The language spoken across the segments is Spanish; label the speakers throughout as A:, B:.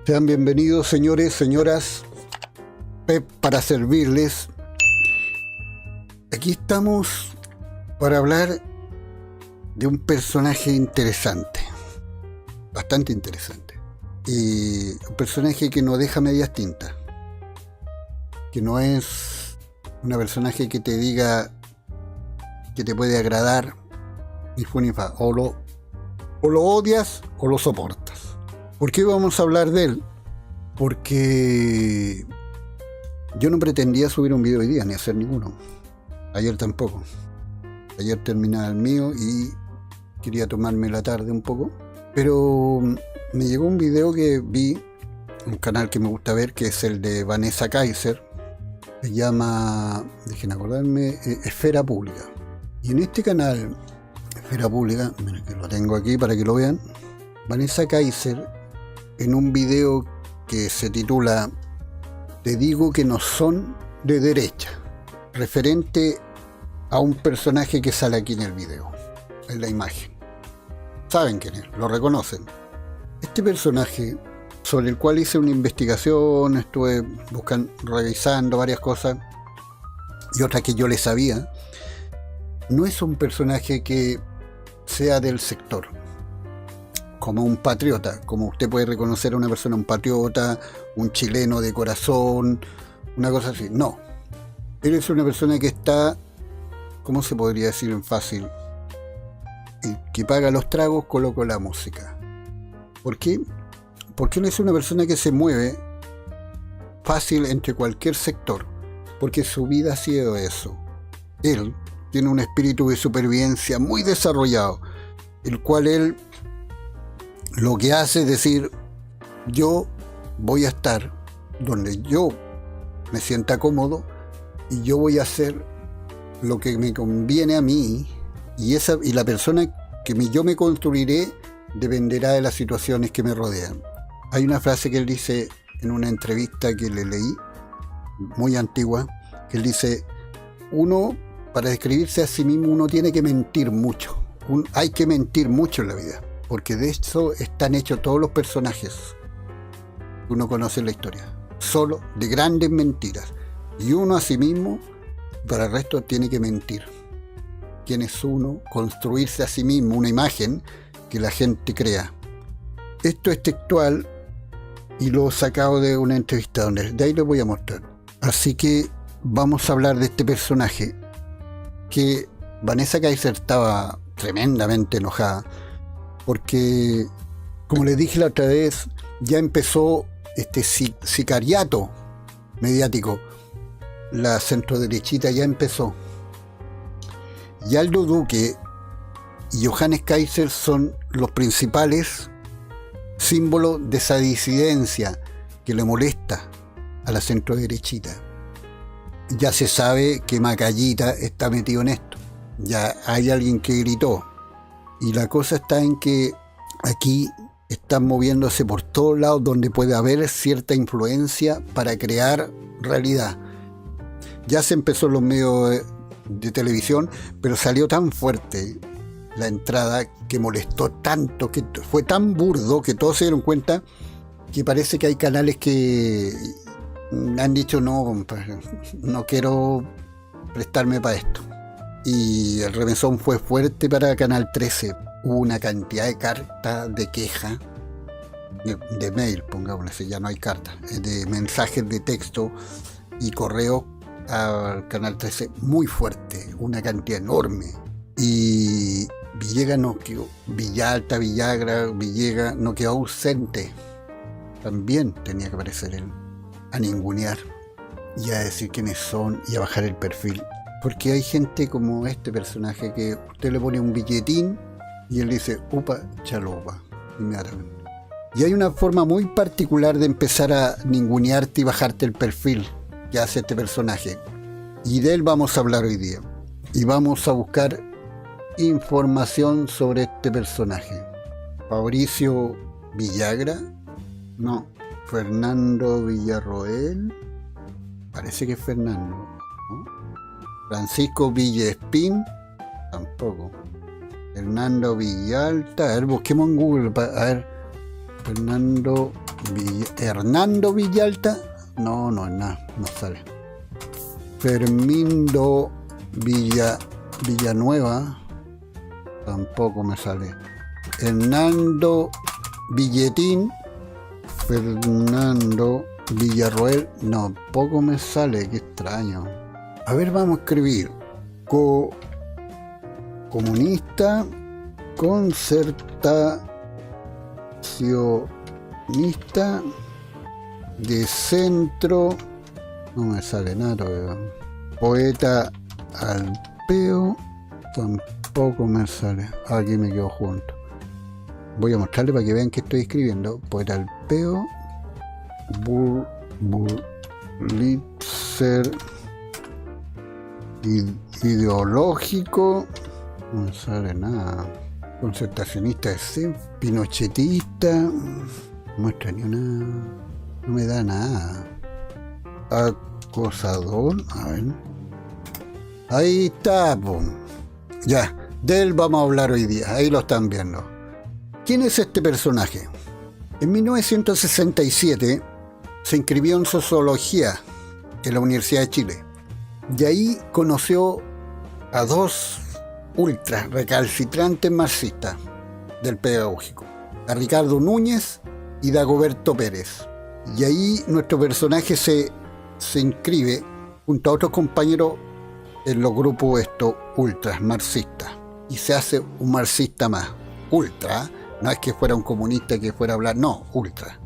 A: Sean bienvenidos, señores, señoras. Pep para servirles. Aquí estamos para hablar de un personaje interesante, bastante interesante, y un personaje que no deja medias tintas, que no es un personaje que te diga que te puede agradar ni fu ni fa, o lo odias o lo soportas. ¿Por qué vamos a hablar de él? Porque yo no pretendía subir un video hoy día, ni hacer ninguno. Ayer tampoco. Ayer terminaba el mío y quería tomarme la tarde un poco. Pero me llegó un video que vi, un canal que me gusta ver, que es el de Vanessa Kaiser. Se llama, dejen acordarme, Esfera Pública. Y en este canal, Esfera Pública, miren que lo tengo aquí para que lo vean, Vanessa Kaiser, en un video que se titula "Te digo que no son de derecha", referente a un personaje que sale aquí en el video, en la imagen. Saben quién es, lo reconocen. Este personaje, sobre el cual hice una investigación, estuve revisando varias cosas y otras que yo le sabía, no es un personaje que sea del sector, como un patriota, como usted puede reconocer a una persona, un patriota, un chileno de corazón, una cosa así. No, él es una persona que está, ¿cómo se podría decir en fácil? El que paga los tragos coloca la música. ¿Por qué? Porque él es una persona que se mueve fácil entre cualquier sector, porque su vida ha sido eso. Él tiene un espíritu de supervivencia muy desarrollado, el cual él lo que hace es decir: yo voy a estar donde yo me sienta cómodo y yo voy a hacer lo que me conviene a mí, y la persona que yo me construiré dependerá de las situaciones que me rodean. Hay una frase que él dice en una entrevista que le leí, muy antigua, que él dice: uno, para describirse a sí mismo, uno tiene que mentir mucho. Hay que mentir mucho en la vida, porque de eso están hechos todos los personajes que uno conoce en la historia, solo de grandes mentiras. Y uno a sí mismo, para el resto, tiene que mentir. ¿Quién es uno? Construirse a sí mismo una imagen que la gente crea. Esto es textual y lo he sacado de una entrevista donde de ahí les voy a mostrar. Así que vamos a hablar de este personaje, que Vanessa Kaiser estaba tremendamente enojada porque, como les dije la otra vez, ya empezó este sicariato mediático. La centroderechita ya empezó. Y Aldo Duque y Johannes Kaiser son los principales símbolos de esa disidencia que le molesta a la centroderechita. Ya se sabe que Macayita está metido en esto. Ya hay alguien que gritó. Y la cosa está en que aquí están moviéndose por todos lados donde puede haber cierta influencia para crear realidad. Ya se empezó en los medios de televisión, pero salió tan fuerte la entrada que molestó tanto, que fue tan burdo que todos se dieron cuenta que parece que hay canales que han dicho: no quiero prestarme para esto. Y el remesón fue fuerte para Canal 13. Hubo una cantidad de cartas de queja, de mail, pongámosle, ya no hay cartas, de mensajes de texto y correo al Canal 13 muy fuerte, una cantidad enorme. Y Villegas no quedó, Villalta, Villagra, Villegas no quedó ausente. También tenía que aparecer él a ningunear y a decir quiénes son y a bajar el perfil. Porque hay gente como este personaje que usted le pone un billetín y él dice: upa, chalopa, inmediatamente. Y hay una forma muy particular de empezar a ningunearte y bajarte el perfil que hace este personaje. Y de él vamos a hablar hoy día. Y vamos a buscar información sobre este personaje. Fabricio Villagra, no, Fernando Villarroel, parece que es Fernando, ¿no? Francisco Villespín, tampoco. Fernando Villalta, a ver, busquemos en Google, a ver, Fernando Hernando Villalta, no es nada, no sale. Fermindo Villanueva, tampoco me sale. Hernando Villetín, Fernando Villarroel, no, poco me sale, qué extraño. A ver, vamos a escribir comunista, concertacionista, de centro, no me sale nada todavía. Poeta Alpeo, tampoco me sale. Aquí me quedo junto. Voy a mostrarle para que vean que estoy escribiendo. Poeta Alpeo, Burlitzer, ideológico, no me sale nada. Concertacionista, pinochetista, no muestra ni una, no me da nada. Acosador, a ver. Ahí está, pum. Ya, de él vamos a hablar hoy día, ahí lo están viendo. ¿Quién es este personaje? En 1967 se inscribió en Sociología en la Universidad de Chile. De ahí conoció a dos ultras recalcitrantes marxistas del pedagógico, a Ricardo Núñez y Dagoberto Pérez. Y ahí nuestro personaje se inscribe junto a otros compañeros en los grupos estos ultras marxistas y se hace un marxista más. Ultra, no es que fuera un comunista que fuera a hablar, no, ultra.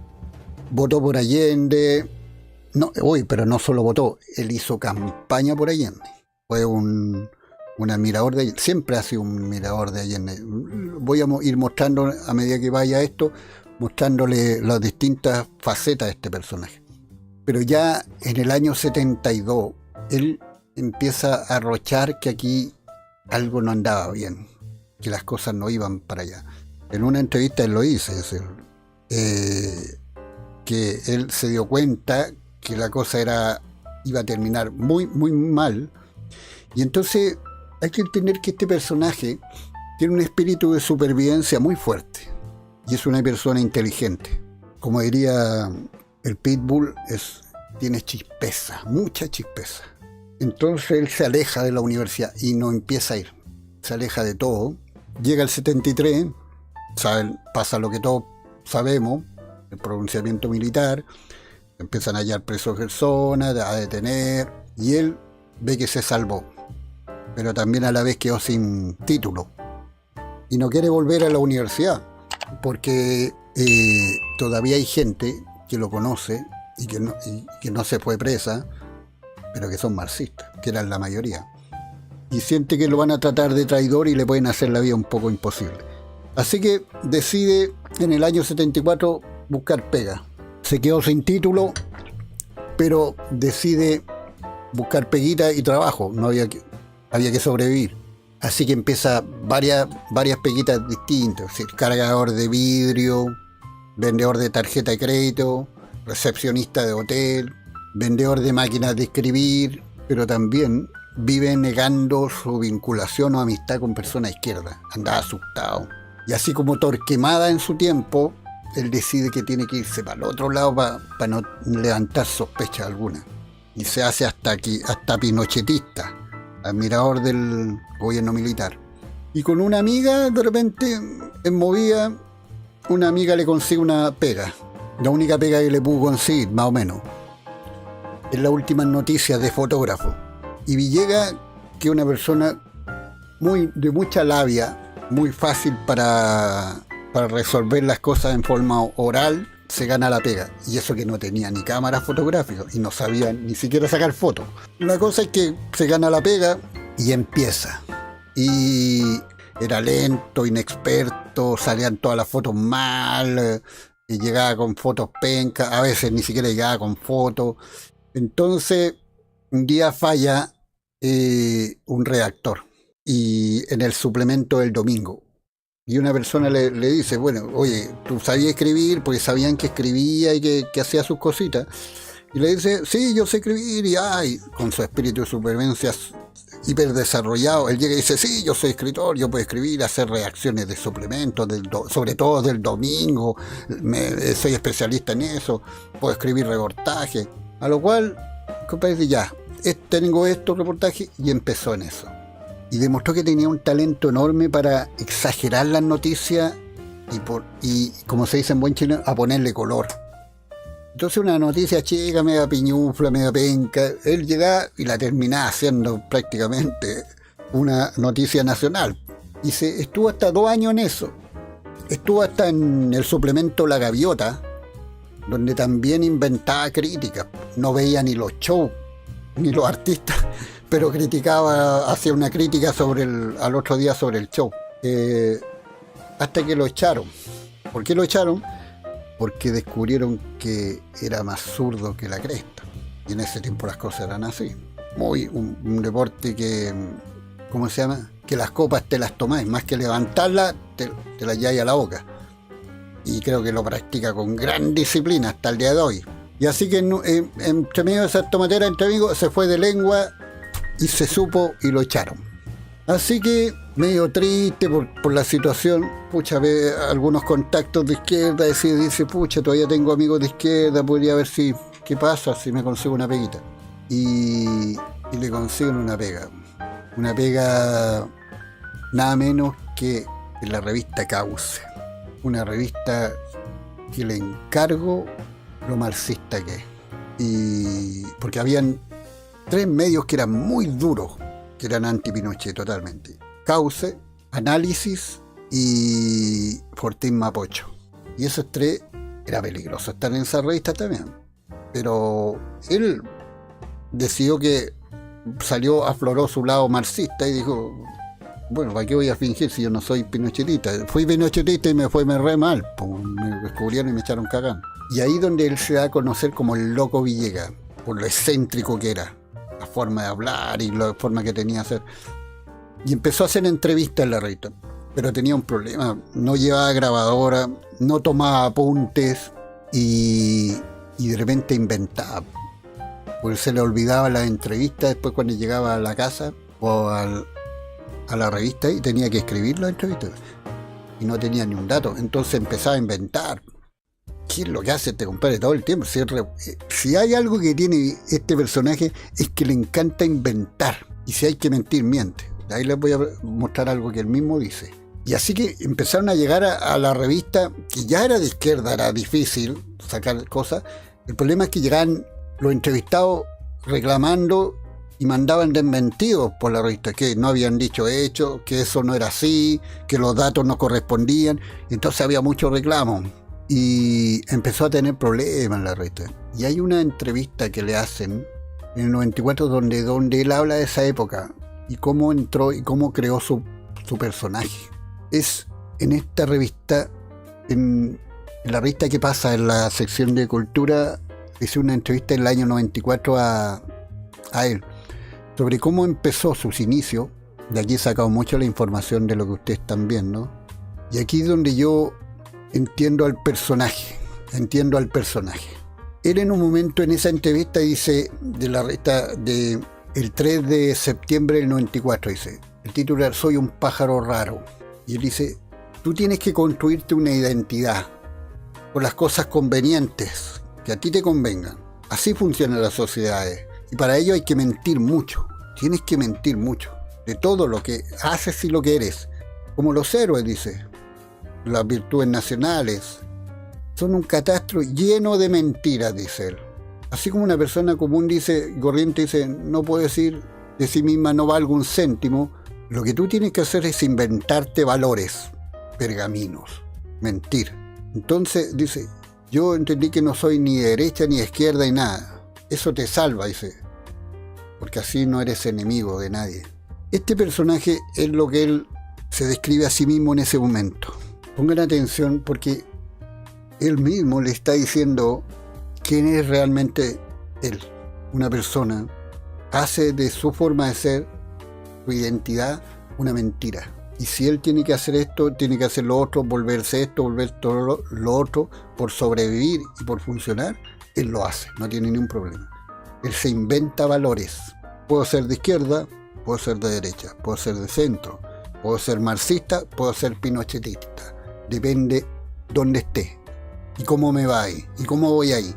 A: Votó por Allende, no, pero no solo votó, él hizo campaña por Allende. Fue un admirador de Allende, siempre ha sido un admirador de Allende. Voy a ir mostrando a medida que vaya esto, mostrándole las distintas facetas de este personaje. Pero ya en el año 72, él empieza a arrochar que aquí algo no andaba bien, que las cosas no iban para allá. En una entrevista él lo dice, que él se dio cuenta que la cosa iba a terminar muy, muy mal. Y entonces hay que entender que este personaje tiene un espíritu de supervivencia muy fuerte y es una persona inteligente. Como diría el Pitbull, tiene chispeza, mucha chispeza. Entonces él se aleja de la universidad y no empieza a ir. Se aleja de todo. Llega el 73, pasa lo que todos sabemos, el pronunciamiento militar, empiezan a hallar presos personas, a detener, y él ve que se salvó, pero también a la vez quedó sin título. Y no quiere volver a la universidad, porque todavía hay gente que lo conoce y que no se fue presa, pero que son marxistas, que eran la mayoría. Y siente que lo van a tratar de traidor y le pueden hacer la vida un poco imposible. Así que decide en el año 74 buscar pega. Se quedó sin título, pero decide buscar peguita y trabajo. Había que sobrevivir. Así que empieza varias peguitas distintas. Es decir, cargador de vidrio, vendedor de tarjeta de crédito, recepcionista de hotel, vendedor de máquinas de escribir, pero también vive negando su vinculación o amistad con personas izquierdas. Andaba asustado. Y así como Torquemada en su tiempo, él decide que tiene que irse para el otro lado para no levantar sospecha alguna. Y se hace hasta pinochetista, admirador del gobierno militar. Y con una amiga, de repente, en movida, una amiga le consigue una pega. La única pega que le pudo conseguir, más o menos. Es la última noticia de fotógrafo. Y Villegas, que es una persona de mucha labia, muy fácil para resolver las cosas en forma oral, se gana la pega. Y eso que no tenía ni cámara fotográfica y no sabía ni siquiera sacar fotos. La cosa es que se gana la pega y empieza. Y era lento, inexperto, salían todas las fotos mal, y llegaba con fotos pencas, a veces ni siquiera llegaba con fotos. Entonces, un día falla un redactor y en el suplemento del domingo. Y una persona le dice, bueno, oye, ¿tú sabías escribir? Porque sabían que escribía y que hacía sus cositas. Y le dice, sí, yo sé escribir. Y con su espíritu de supervivencia hiperdesarrollado. Él llega y dice, sí, yo soy escritor, yo puedo escribir, hacer reacciones de suplementos, sobre todo del domingo, soy especialista en eso, puedo escribir reportajes. A lo cual, compadre, dice, ya, tengo estos reportajes, y empezó en eso. Y demostró que tenía un talento enorme para exagerar las noticias y como se dice en buen chileno, a ponerle color. Entonces una noticia chica, media piñufla, media penca, él llegaba y la terminaba haciendo prácticamente una noticia nacional. Y estuvo hasta 2 años en eso. Estuvo hasta en el suplemento La Gaviota, donde también inventaba críticas. No veía ni los shows, ni los artistas, pero hacía una crítica al otro día sobre el show. Hasta que lo echaron. ¿Por qué lo echaron? Porque descubrieron que era más zurdo que la cresta. Y en ese tiempo las cosas eran así. Un deporte que, ¿cómo se llama? Que las copas te las tomáis, más que levantarlas, te las lleváis a la boca. Y creo que lo practica con gran disciplina hasta el día de hoy. Y así que entre medio de esa tomatera, entre amigos, se fue de lengua y se supo y lo echaron. Así que medio triste por la situación, pucha, ve algunos contactos de izquierda, dice, pucha, todavía tengo amigos de izquierda, podría ver qué pasa si me consigo una peguita. Y le consiguen una pega nada menos que en la revista Cauce, una revista que le encargo lo marxista que es. Y porque habían 3 medios que eran muy duros, que eran anti-Pinochet totalmente: Cauce, Análisis y Fortín Mapocho. Y esos 3 era peligroso estar en esa revista también. Pero él decidió que afloró su lado marxista y dijo, bueno, ¿para qué voy a fingir si yo no soy pinochetista? Fui pinochetista y me re mal, pues me descubrieron y me echaron cagando. Y ahí donde él se da a conocer como el Loco Villegas, por lo excéntrico que era, la forma de hablar y la forma que tenía de hacer. Y empezó a hacer entrevistas en la revista, pero tenía un problema: no llevaba grabadora, no tomaba apuntes y de repente inventaba, porque se le olvidaba las entrevistas después cuando llegaba a la casa o a la revista, y tenía que escribir las entrevistas y no tenía ni un dato. Entonces empezaba a inventar. ¿Qué es lo que hace este compadre todo el tiempo? Si hay algo que tiene este personaje, es que le encanta inventar, y si hay que mentir, miente. Ahí les voy a mostrar algo que él mismo dice. Y así que empezaron a llegar a la revista, que ya era de izquierda, era difícil sacar cosas. El problema es que llegaban los entrevistados reclamando y mandaban desmentidos por la revista, que no habían dicho hecho, que eso no era así, que los datos no correspondían. Entonces había mucho reclamo y empezó a tener problemas en la revista. Y hay una entrevista que le hacen en el 94 donde él habla de esa época y cómo entró y cómo creó su personaje. Es en esta revista, en la revista que pasa en la sección de cultura, hice una entrevista en el año 94 a él, sobre cómo empezó sus inicios. De aquí he sacado mucho la información de lo que ustedes están viendo. Y aquí es donde yo entiendo al personaje. Él en un momento en esa entrevista dice, de la revista del 3 de septiembre del 94, dice, el título era Soy un pájaro raro. Y él dice, tú tienes que construirte una identidad con las cosas convenientes, que a ti te convengan. Así funcionan las sociedades. Y para ello hay que mentir mucho. Tienes que mentir mucho de todo lo que haces y lo que eres. Como los héroes, dice. Las virtudes nacionales son un catastro lleno de mentiras, dice él. Así como una persona común dice, corriente dice, no puede decir de sí misma no valgo un céntimo. Lo que tú tienes que hacer es inventarte valores, pergaminos, mentir. Entonces dice, yo entendí que no soy ni de derecha ni de izquierda y nada. Eso te salva, dice, porque así no eres enemigo de nadie. Este personaje es lo que él se describe a sí mismo en ese momento. Pongan atención porque él mismo le está diciendo quién es realmente él. Una persona hace de su forma de ser, su identidad, una mentira. Y si él tiene que hacer esto, tiene que hacer lo otro, volverse esto, volver todo lo otro, por sobrevivir y por funcionar, él lo hace, no tiene ningún problema. Él se inventa valores. Puedo ser de izquierda, puedo ser de derecha, puedo ser de centro, puedo ser marxista, puedo ser pinochetista. Depende dónde esté y cómo me va ahí y cómo voy ahí.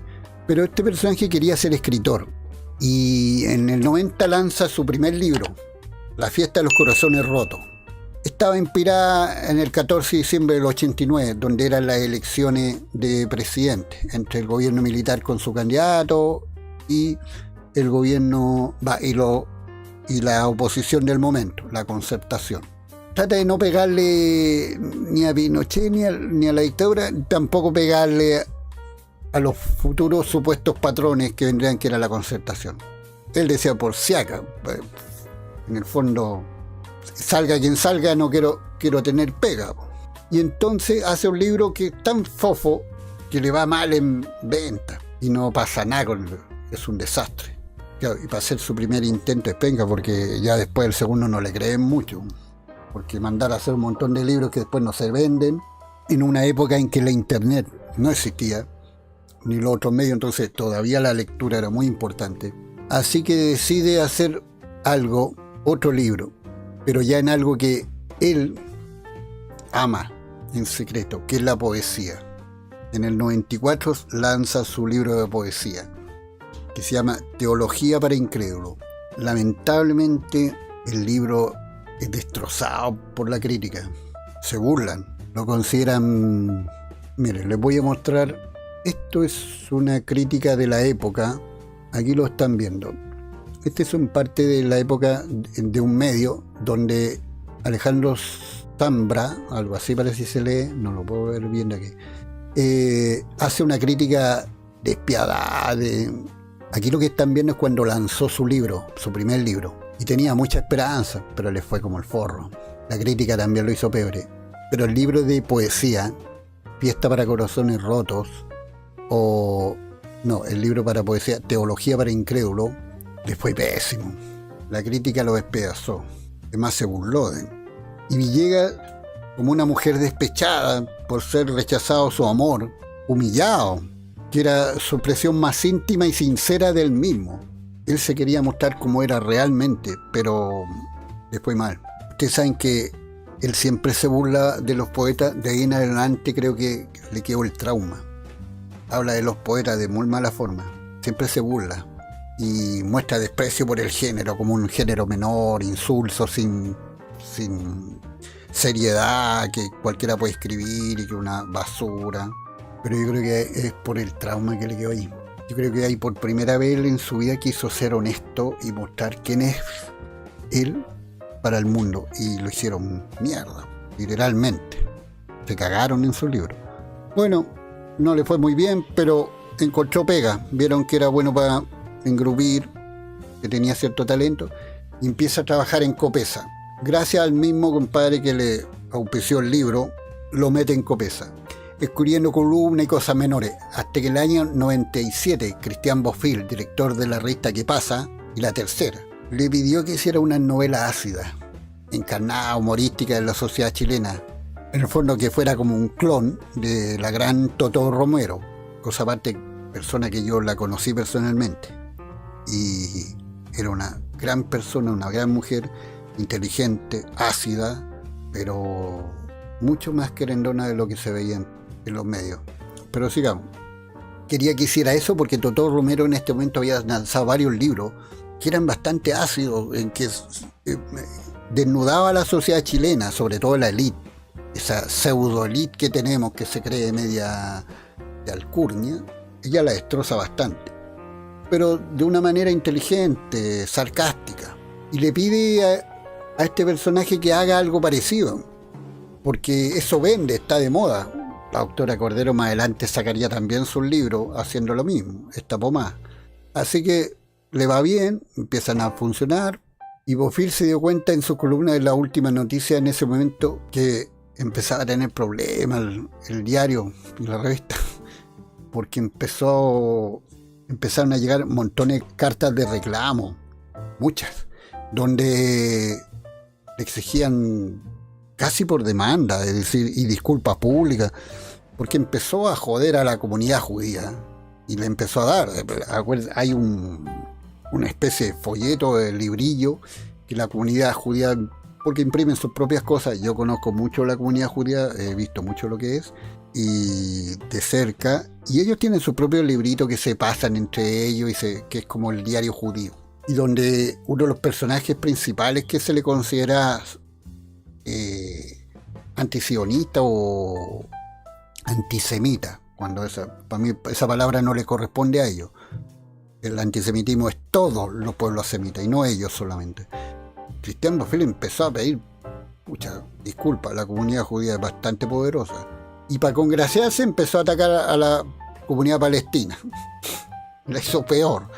A: Pero este personaje quería ser escritor y en el 90 lanza su primer libro, La fiesta de los corazones rotos. Estaba inspirada en el 14 de diciembre del 89, donde eran las elecciones de presidente, entre el gobierno militar con su candidato y el gobierno y la oposición del momento, la Concertación. Trata de no pegarle ni a Pinochet ni a la dictadura, tampoco pegarle a los futuros supuestos patrones que vendrían, que era la Concertación. Él decía, por si acá, en el fondo, salga quien salga, no quiero tener pega. Y entonces hace un libro que es tan fofo que le va mal en venta y no pasa nada con él, es un desastre. Claro, y para hacer su primer intento es penca, porque ya después el segundo no le creen mucho, porque mandar a hacer un montón de libros que después no se venden, en una época en que la internet no existía, ni los otros medios, entonces todavía la lectura era muy importante. Así que decide hacer otro libro, pero ya en algo que él ama en secreto, que es la poesía. En el 94 lanza su libro de poesía, que se llama Teología para Incrédulos. Lamentablemente el libro es destrozado por la crítica. Se burlan, lo consideran... Miren, les voy a mostrar. Esto es una crítica de la época. Aquí lo están viendo. Este es un parte de la época de un medio donde Alejandro Zambra, algo así parece que se lee, no lo puedo ver bien de aquí, hace una crítica despiadada. Aquí lo que están viendo es cuando lanzó su libro, su primer libro, y tenía mucha esperanza, pero le fue como el forro. La crítica también lo hizo peor. Pero el libro de poesía, Fiesta para Corazones Rotos, el libro para poesía, Teología para Incrédulos, le fue pésimo. La crítica lo despedazó. Además se burló de él. Y Villegas, como una mujer despechada por ser rechazado su amor, humillado, que era su expresión más íntima y sincera del mismo. Él se quería mostrar como era realmente, pero le fue mal. Ustedes saben que él siempre se burla de los poetas, de ahí en adelante creo que le quedó el trauma. Habla de los poetas de muy mala forma, siempre se burla y muestra desprecio por el género, como un género menor, insulso, sin seriedad, que cualquiera puede escribir y que una basura. Pero yo creo que es por el trauma que le quedó ahí. Yo creo que ahí por primera vez en su vida quiso ser honesto y mostrar quién es él para el mundo, y lo hicieron mierda, literalmente. Se cagaron en su libro. Bueno, no le fue muy bien, pero encontró pega. Vieron que era bueno para engrupir, que tenía cierto talento, y empieza a trabajar en Copesa. Gracias al mismo compadre que le auspició el libro, lo mete en Copesa, escribiendo columnas y cosas menores, hasta que el año 97, Cristian Bofill, director de la revista ¿Qué pasa?, y La Tercera, le pidió que hiciera una novela ácida, encarnada, humorística de la sociedad chilena. En el fondo que fuera como un clon de la gran Totó Romero, cosa aparte, persona que yo la conocí personalmente. Y era una gran persona, una gran mujer, inteligente, ácida, pero mucho más querendona de lo que se veía en los medios. Pero sigamos. Quería que hiciera eso porque Totó Romero en este momento había lanzado varios libros que eran bastante ácidos, en que desnudaba a la sociedad chilena, sobre todo la élite, esa pseudo-élite que tenemos, que se cree media de alcurnia. Ella la destroza bastante, pero de una manera inteligente, sarcástica, y le pide a este personaje que haga algo parecido, porque eso vende, está de moda. La doctora Cordero más adelante sacaría también su libro haciendo lo mismo, Estapó más. Así que le va bien, empiezan a funcionar, y Bofill se dio cuenta en su columna de La Última Noticia en ese momento que empezaba a tener problemas el diario y la revista, porque empezaron a llegar montones de cartas de reclamo, muchas, donde le exigían casi por demanda, es decir, y disculpas públicas, porque empezó a joder a la comunidad judía y le empezó a dar. Hay una especie de folleto, de librillo, que la comunidad judía, porque imprimen sus propias cosas. Yo conozco mucho la comunidad judía, he visto mucho lo que es, y de cerca, y ellos tienen su propio librito que se pasan entre ellos, que es como el diario judío, y donde uno de los personajes principales que se le considera antisionista o antisemita, cuando para mí esa palabra no le corresponde a ellos. El antisemitismo es todos los pueblos semitas y no ellos solamente. Cristian Bofill empezó a pedir, disculpa, la comunidad judía es bastante poderosa, y para congraciarse empezó a atacar a la comunidad palestina. La hizo peor.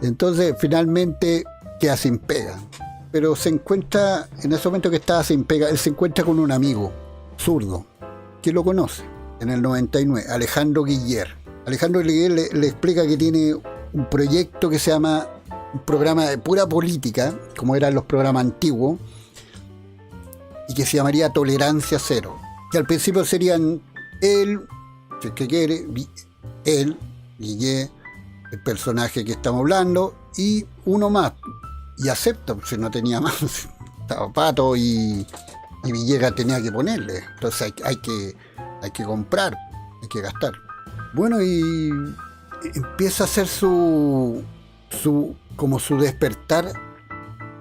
A: Entonces finalmente queda sin pega, pero se encuentra, en ese momento que estaba sin pega, él se encuentra con un amigo zurdo que lo conoce en el 99, Alejandro Guiller. Alejandro Guiller le explica que tiene un proyecto que se llama un programa de pura política, como eran los programas antiguos, y que se llamaría Tolerancia Cero, que al principio serían él, si es que quiere, él, Guiller, el personaje que estamos hablando, y uno más, y acepta, si no tenía más, estaba Pato y Villegas tenía que ponerle, entonces hay que comprar, hay que gastar. Bueno, y empieza a hacer su despertar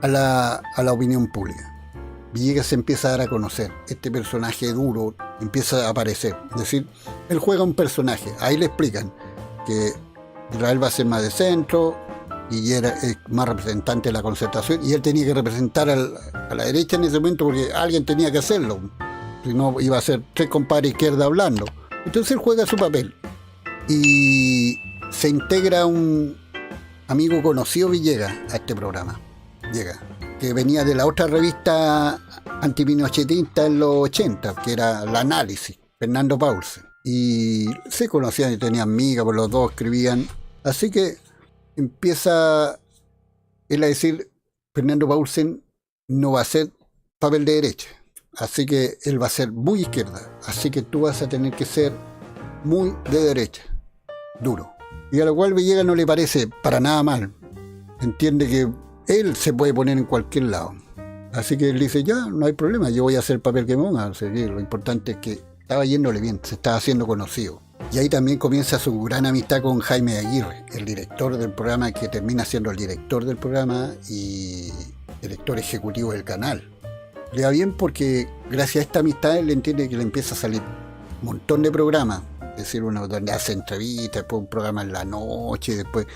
A: a la opinión pública. Villegas se empieza a dar a conocer, este personaje duro empieza a aparecer, es decir, él juega un personaje, ahí le explican que Israel va a ser más de centro, y era más representante de la concertación, y él tenía que representar a la derecha en ese momento porque alguien tenía que hacerlo, si no iba a ser tres compadres izquierda hablando. Entonces él juega su papel y se integra un amigo conocido, Villegas, a este programa. Llega, que venía de la otra revista antipinochetista en los 80, que era El Análisis, Fernando Paulsen, y se conocían y tenían amigas, por los dos escribían, así que empieza él a decir, Fernando Paulsen no va a ser papel de derecha, así que él va a ser muy izquierda, así que tú vas a tener que ser muy de derecha, duro. Y a lo cual Villegas no le parece para nada mal, entiende que él se puede poner en cualquier lado, así que él dice, ya, no hay problema, yo voy a hacer el papel que me ponga, o sea, lo importante es que estaba yéndole bien, se estaba haciendo conocido. Y ahí también comienza su gran amistad con Jaime Aguirre, el director del programa, que termina siendo el director del programa y director ejecutivo del canal. Le va bien porque gracias a esta amistad él entiende que le empieza a salir un montón de programas, es decir, uno donde hace entrevistas, después un programa en la noche, después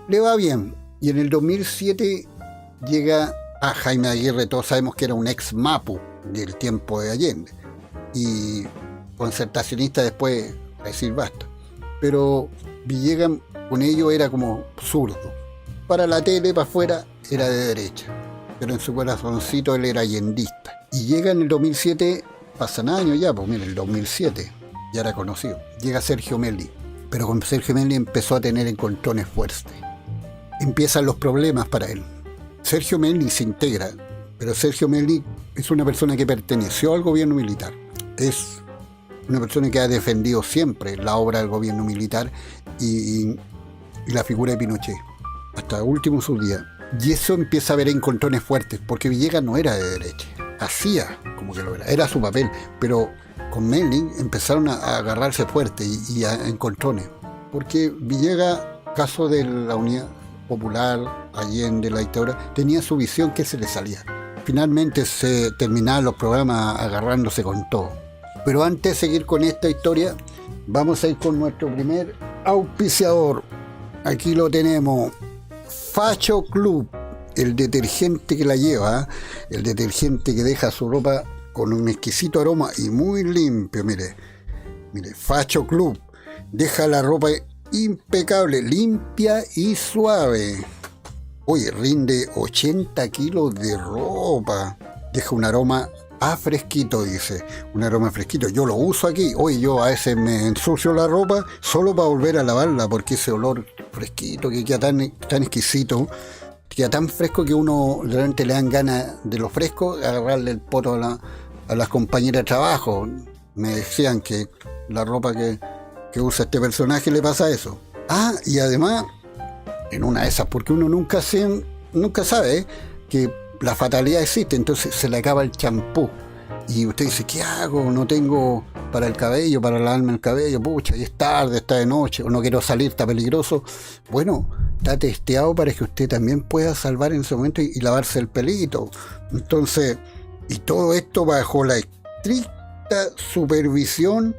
A: le va bien. Y en el 2007 llega a Jaime Aguirre, todos sabemos que era un ex Mapu del tiempo de Allende, y concertacionista después, a decir basta. Pero Villegas con ello era como zurdo. Para la tele, para afuera, era de derecha. Pero en su corazoncito él era allendista. Y llega en el 2007, pasan años ya, pues mira, el 2007, ya era conocido. Llega Sergio Melli. Pero con Sergio Melli empezó a tener encontrones fuertes. Empiezan los problemas para él. Sergio Melli se integra, pero Sergio Melli es una persona que perteneció al gobierno militar. Es una persona que ha defendido siempre la obra del gobierno militar y la figura de Pinochet, hasta el último de sus días. Y eso empieza a haber encontrones fuertes, porque Villegas no era de derecha, hacía como que lo era su papel, pero con Melli empezaron a agarrarse fuerte y a encontrones, porque Villegas, caso de la Unidad Popular, Allende, la dictadura, tenía su visión que se le salía. Finalmente se terminaban los programas agarrándose con todo. Pero antes de seguir con esta historia, vamos a ir con nuestro primer auspiciador. Aquí lo tenemos, Facho Club, el detergente que la lleva, el detergente que deja su ropa con un exquisito aroma y muy limpio. Mire, Facho Club, deja la ropa impecable, limpia y suave. Oye, rinde 80 kilos de ropa, deja un aroma fresquito, dice, un aroma fresquito. Yo lo uso aquí. Oye, yo a veces me ensucio la ropa solo para volver a lavarla, porque ese olor fresquito que queda tan exquisito, queda tan fresco que uno realmente le dan ganas de lo fresco, agarrarle el poto a las compañeras de trabajo. Me decían que la ropa que usa este personaje le pasa eso. Y además, en una de esas, porque uno nunca sabe, que la fatalidad existe, entonces se le acaba el champú. Y usted dice, ¿qué hago? No tengo para el cabello, para lavarme el cabello, pucha, y es tarde, está de noche, o no quiero salir, está peligroso. Bueno, está testeado para que usted también pueda salvar en ese momento y lavarse el pelito. Entonces, y todo esto bajo la estricta supervisión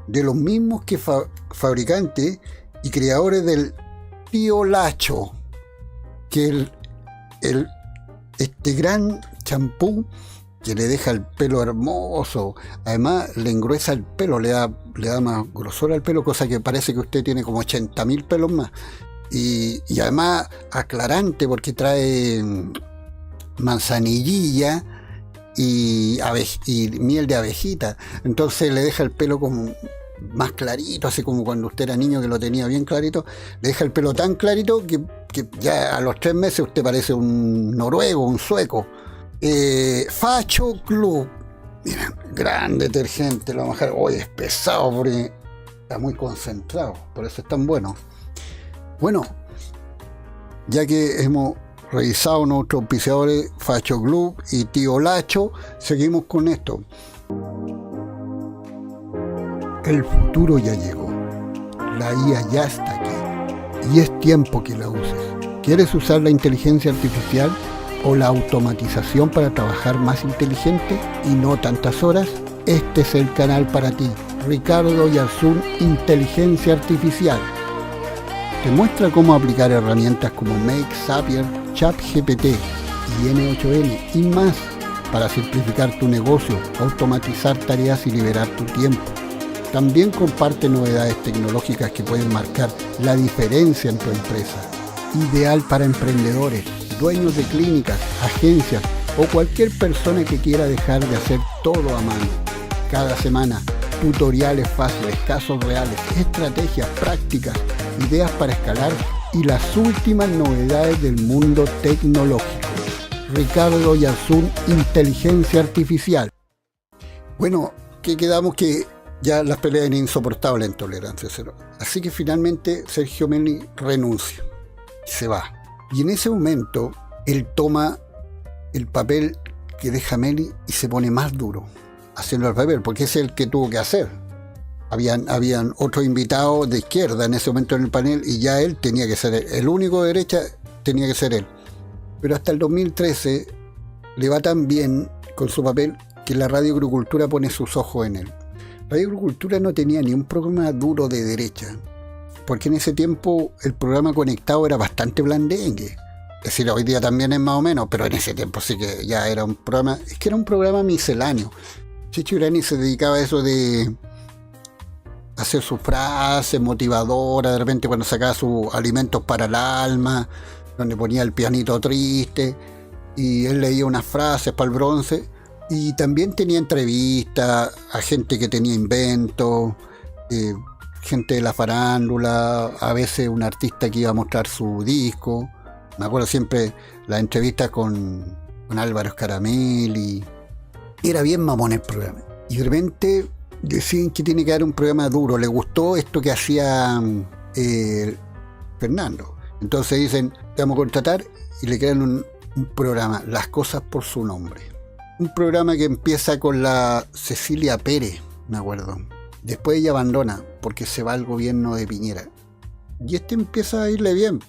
A: de los mismos que fabricantes y creadores del Tío Lacho, que este gran champú que le deja el pelo hermoso, además le engruesa el pelo, le da más grosor al pelo, cosa que parece que usted tiene como 80.000 pelos más. Y además aclarante porque trae manzanillilla y miel de abejita, entonces le deja el pelo como más clarito, así como cuando usted era niño que lo tenía bien clarito, le deja el pelo tan clarito que ya a los 3 meses usted parece un noruego, un sueco. Facho Club, miren, gran detergente, lo vamos a dejar. Hoy es pesado porque está muy concentrado, por eso es tan bueno. Bueno, ya que hemos revisado nuestros auspiciadores Facho Club y Tío Lacho, seguimos con esto. El futuro ya llegó, la IA ya está aquí y es tiempo que la uses. ¿Quieres usar la inteligencia artificial o la automatización para trabajar más inteligente y no tantas horas? Este es el canal para ti. Ricardo Yarsun, Inteligencia Artificial. Te muestra cómo aplicar herramientas como Make, Zapier, ChatGPT y N8N y más para simplificar tu negocio, automatizar tareas y liberar tu tiempo. También comparte novedades tecnológicas que pueden marcar la diferencia en tu empresa. Ideal para emprendedores, dueños de clínicas, agencias o cualquier persona que quiera dejar de hacer todo a mano. Cada semana, tutoriales fáciles, casos reales, estrategias, prácticas, ideas para escalar y las últimas novedades del mundo tecnológico. Ricardo Yarsun, Inteligencia Artificial. Bueno, que quedamos que ya las peleas eran insoportables en Tolerancia Cero. Así que finalmente Sergio Meli renuncia y se va. Y en ese momento él toma el papel que deja Meli y se pone más duro haciendo el papel, porque es el que tuvo que hacer. Habían otros invitados de izquierda en ese momento en el panel y ya él tenía que ser el único de derecha, tenía que ser él. Pero hasta el 2013 le va tan bien con su papel que la Radio Agricultura pone sus ojos en él. Radio Agricultura no tenía ni un programa duro de derecha, porque en ese tiempo el programa conectado era bastante blandengue. Es decir, hoy día también es más o menos, pero en ese tiempo sí que ya era un programa, es que era un programa misceláneo. Checho Irani se dedicaba a eso de hacer sus frases motivadoras, de repente cuando sacaba sus alimentos para el alma, donde ponía el pianito triste, y él leía unas frases para el bronce, y también tenía entrevistas a gente que tenía inventos, gente de la farándula, a veces un artista que iba a mostrar su disco. Me acuerdo siempre las entrevistas con Álvaro Scaramelli. Era bien mamón el programa. Y de repente deciden que tiene que dar un programa duro. Le gustó esto que hacía Fernando. Entonces dicen, te vamos a contratar, y le crean un programa, Las Cosas por su Nombre. Un programa que empieza con la Cecilia Pérez, me acuerdo. Después ella abandona porque se va al gobierno de Piñera. Y empieza a irle bien.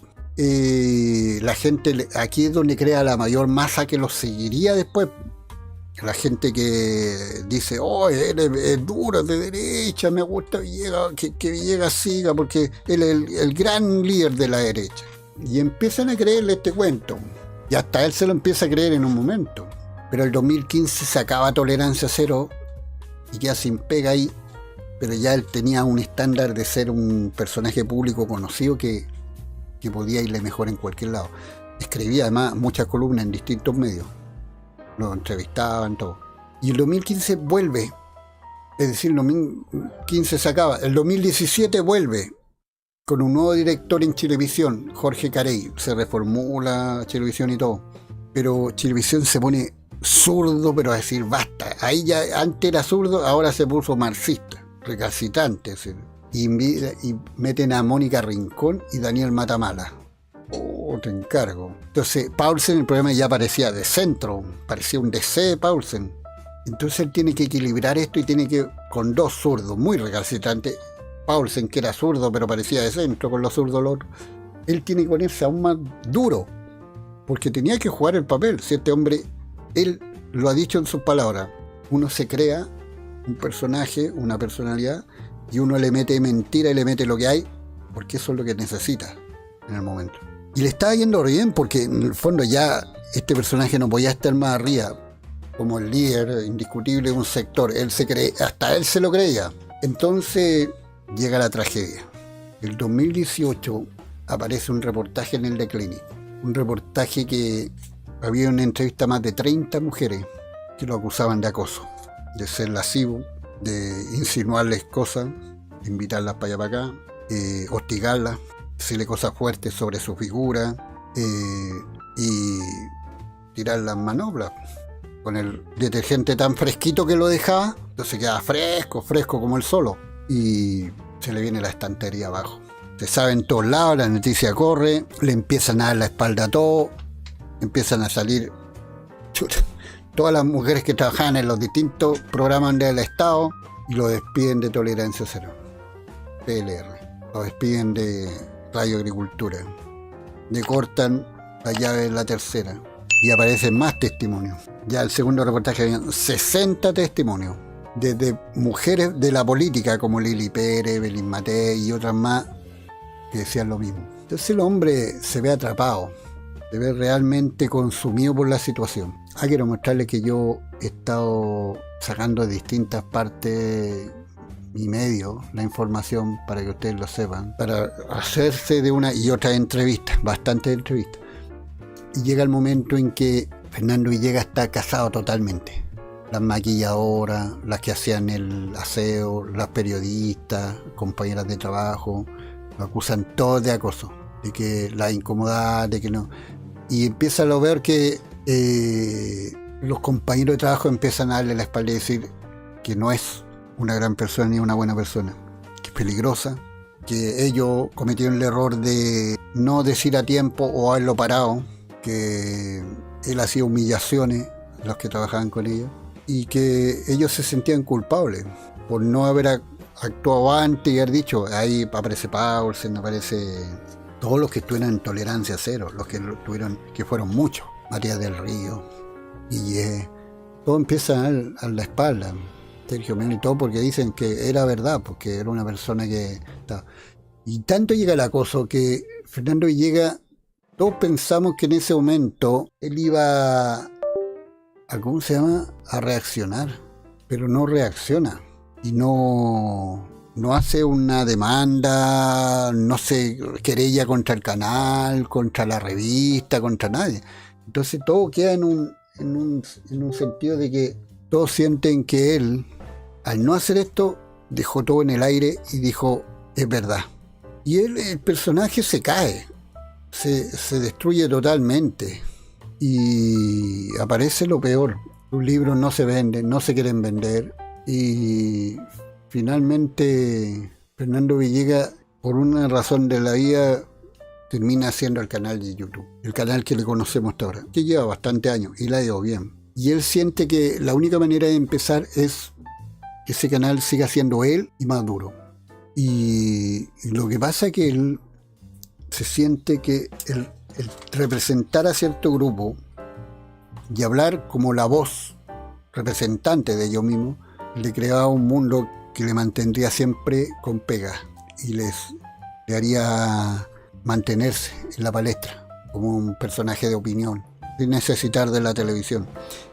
A: La gente, aquí es donde crea la mayor masa que los seguiría después. La gente que dice, oh, él es duro, de derecha, me gusta Villegas, que Villegas siga porque él es el gran líder de la derecha. Y empiezan a creerle este cuento. Y hasta él se lo empieza a creer en un momento. Pero el 2015 se acaba Tolerancia Cero y queda sin pega ahí. Pero ya él tenía un estándar de ser un personaje público conocido que podía irle mejor en cualquier lado. Escribía además muchas columnas en distintos medios. Lo entrevistaban, todo. Y el 2015 vuelve. Es decir, el 2015 se acaba. El 2017 vuelve con un nuevo director en Chilevisión, Jorge Carey. Se reformula Chilevisión y todo. Pero Chilevisión se pone zurdo, pero a decir basta. Ahí ya antes era zurdo, ahora se puso marxista, recalcitrante. Y meten a Mónica Rincón y Daniel Matamala. oh, te encargo. Entonces Paulsen, el programa ya parecía de centro, parecía un DC de Paulsen. Entonces él tiene que equilibrar esto y tiene que, con dos zurdos muy recalcitrantes, Paulsen que era zurdo pero parecía de centro, con los zurdos los otros, él tiene que ponerse aún más duro, porque tenía que jugar el papel. Si este hombre, él lo ha dicho en sus palabras, uno se crea un personaje, una personalidad, y uno le mete mentira y le mete lo que hay, porque eso es lo que necesita en el momento. Y le estaba yendo bien, porque en el fondo ya este personaje no podía estar más arriba, como el líder indiscutible de un sector. Él se cree, hasta él se lo creía. Entonces llega la tragedia. El 2018 aparece un reportaje en el The Clinic, un reportaje que había una entrevista a más de 30 mujeres que lo acusaban de acoso, de ser lascivo, de insinuarles cosas, de invitarlas para allá para acá, hostigarlas, decirle cosas fuertes sobre su figura y tirar las manobras. Con el detergente tan fresquito que lo dejaba, entonces queda fresco como el solo, y se le viene la estantería abajo. Se sabe en todos lados, la noticia corre, le empiezan a dar la espalda a todo, empiezan a salir todas las mujeres que trabajaban en los distintos programas del Estado y lo despiden de Tolerancia Cero, PLR, lo despiden de Radio Agricultura, le cortan la llave de la tercera y aparecen más testimonios. Ya el segundo reportaje habían 60 testimonios, desde mujeres de la política como Lili Pérez, Belín Matei y otras más, que decían lo mismo. Entonces el hombre se ve atrapado, se ve realmente consumido por la situación. Quiero mostrarles que yo he estado sacando de distintas partes mi medio la información para que ustedes lo sepan, para hacerse de una y otra entrevista, bastantes entrevistas. Y llega el momento en que Fernando Villegas está casado totalmente. Las maquilladoras, las que hacían el aseo, las periodistas, compañeras de trabajo, lo acusan todos de acoso, de que la incomodidad, de que no. Y empieza a ver que los compañeros de trabajo empiezan a darle la espalda y decir que no es una gran persona ni una buena persona, que es peligrosa, que ellos cometieron el error de no decir a tiempo o haberlo parado, que él hacía humillaciones a los que trabajaban con ellos y que ellos se sentían culpables por no haber actuado antes y haber dicho. Ahí aparece Paulsen, aparece todos los que estuvieron en Tolerancia Cero, los que tuvieron, que fueron muchos, Matías del Río, Guille, todo empieza a la espalda, Sergio Mena y todo, porque dicen que era verdad, porque era una persona que estaba. Y tanto llega el acoso que Fernando Villegas, todos pensamos que en ese momento él iba a reaccionar, pero no reacciona y no hace una demanda, no se querella contra el canal, contra la revista, contra nadie. Entonces todo queda en un sentido de que todos sienten que él, al no hacer esto, dejó todo en el aire y dijo, es verdad. Y el personaje se cae, se destruye totalmente y aparece lo peor. Los libros no se venden, no se quieren vender y finalmente Fernando Villegas, por una razón de la vida, termina haciendo el canal de YouTube, el canal que le conocemos hasta ahora, que lleva bastante años y la ha ido bien. Y él siente que la única manera de empezar es que ese canal siga siendo él y más duro. Y lo que pasa es que él se siente que el representar a cierto grupo y hablar como la voz representante de ellos mismos, le creaba un mundo que le mantendría siempre con pega y le haría mantenerse en la palestra como un personaje de opinión sin necesitar de la televisión.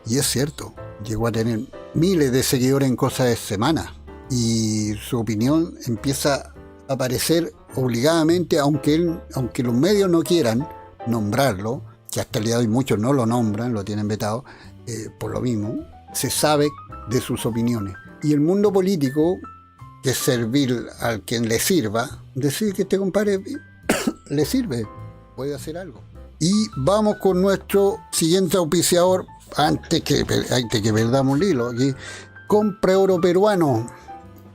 A: Y es cierto, llegó a tener miles de seguidores en cosa de semanas y su opinión empieza a aparecer obligadamente, aunque los medios no quieran nombrarlo, que hasta el día de hoy muchos no lo nombran, lo tienen vetado, por lo mismo, se sabe de sus opiniones. Y el mundo político, que es servir al quien le sirva, decide que este compadre le sirve, puede hacer algo. Y vamos con nuestro siguiente auspiciador, antes que perdamos el hilo aquí. Compre oro peruano.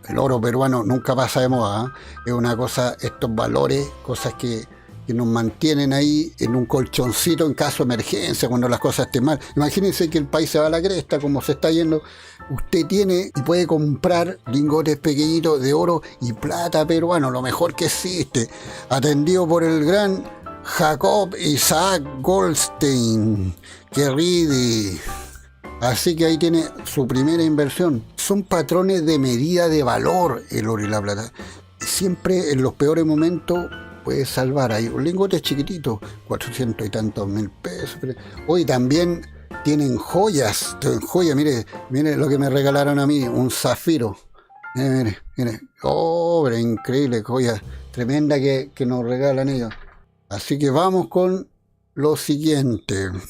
A: El oro peruano nunca pasa de moda, ¿eh? Es una cosa, estos valores, cosas que que nos mantienen ahí en un colchoncito en caso de emergencia, cuando las cosas estén mal. Imagínense que el país se va a la cresta, como se está yendo. Usted tiene y puede comprar lingotes pequeñitos de oro y plata peruano, lo mejor que existe, atendido por el gran Jacob Isaac Goldstein, que ride. Así que ahí tiene su primera inversión. Son patrones de medida de valor el oro y la plata. Siempre en los peores momentos puede salvar. Hay un lingote chiquitito, 400 y tantos mil pesos. Hoy también tienen joyas. Mire lo que me regalaron a mí, un zafiro. Mire. Oh, increíble joya tremenda que nos regalan ellos. Así que vamos con lo siguiente. El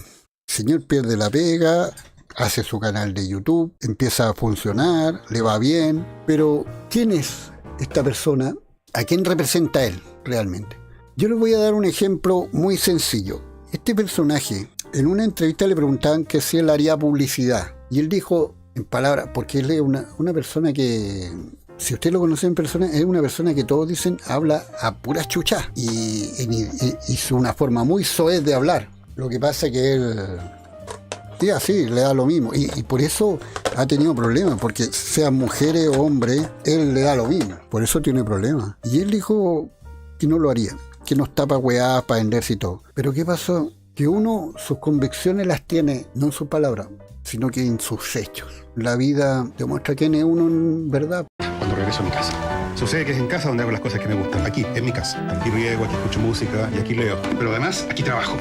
A: señor pierde la pega, hace su canal de YouTube, empieza a funcionar, le va bien, pero ¿quién es esta persona? ¿A quién representa él realmente? Yo les voy a dar un ejemplo muy sencillo. Este personaje, en una entrevista le preguntaban que si él haría publicidad, y él dijo, en palabras, porque él es una persona que, si usted lo conoce en persona, es una persona que todos dicen habla a puras chuchas, y hizo una forma muy soez de hablar. Lo que pasa es que él... Sí, así, le da lo mismo. Y por eso ha tenido problemas, porque sean mujeres o hombres, él le da lo mismo. Por eso tiene problemas. Y él dijo que no lo haría, que no está para weá, para venderse y todo. Pero ¿qué pasó? Que uno sus convicciones las tiene, no en sus palabras, sino que en sus hechos. La vida demuestra quién es uno en verdad.
B: Cuando regreso a mi casa. Sucede que es en casa donde hago las cosas que me gustan. Aquí, en mi casa. Aquí riego, aquí escucho música y aquí leo. Pero además, aquí trabajo.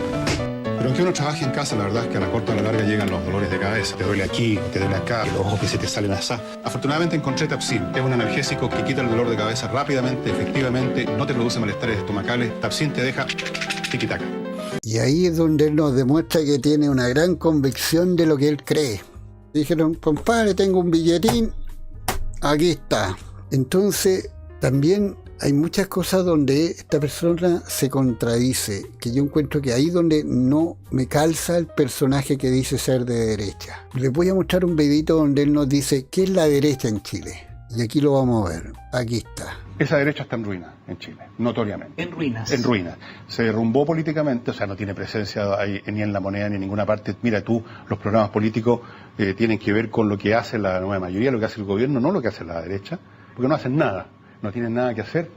B: Pero aunque uno trabaje en casa, la verdad es que a la corta o a la larga llegan los dolores de cabeza. Te duele aquí, te duele acá, y los ojos que se te salen así. Afortunadamente encontré Tapsin. Es un analgésico que quita el dolor de cabeza rápidamente, efectivamente, no te produce malestares estomacales. Tapsin te deja tiquitaca.
A: Y ahí es donde él nos demuestra que tiene una gran convicción de lo que él cree. Dijeron, compadre, tengo un billetín, aquí está. Entonces, también hay muchas cosas donde esta persona se contradice, que yo encuentro que ahí donde no me calza el personaje que dice ser de derecha. Les voy a mostrar un videito donde él nos dice qué es la derecha en Chile. Y aquí lo vamos a ver. Aquí está.
B: Esa derecha está en ruina en Chile, notoriamente.
C: En ruinas.
B: En ruinas. Se derrumbó políticamente, o sea, no tiene presencia ahí, ni en la moneda ni en ninguna parte. Mira tú, los programas políticos tienen que ver con lo que hace la nueva mayoría, lo que hace el gobierno, no lo que hace la derecha, porque no hacen nada. No tienen nada que hacer,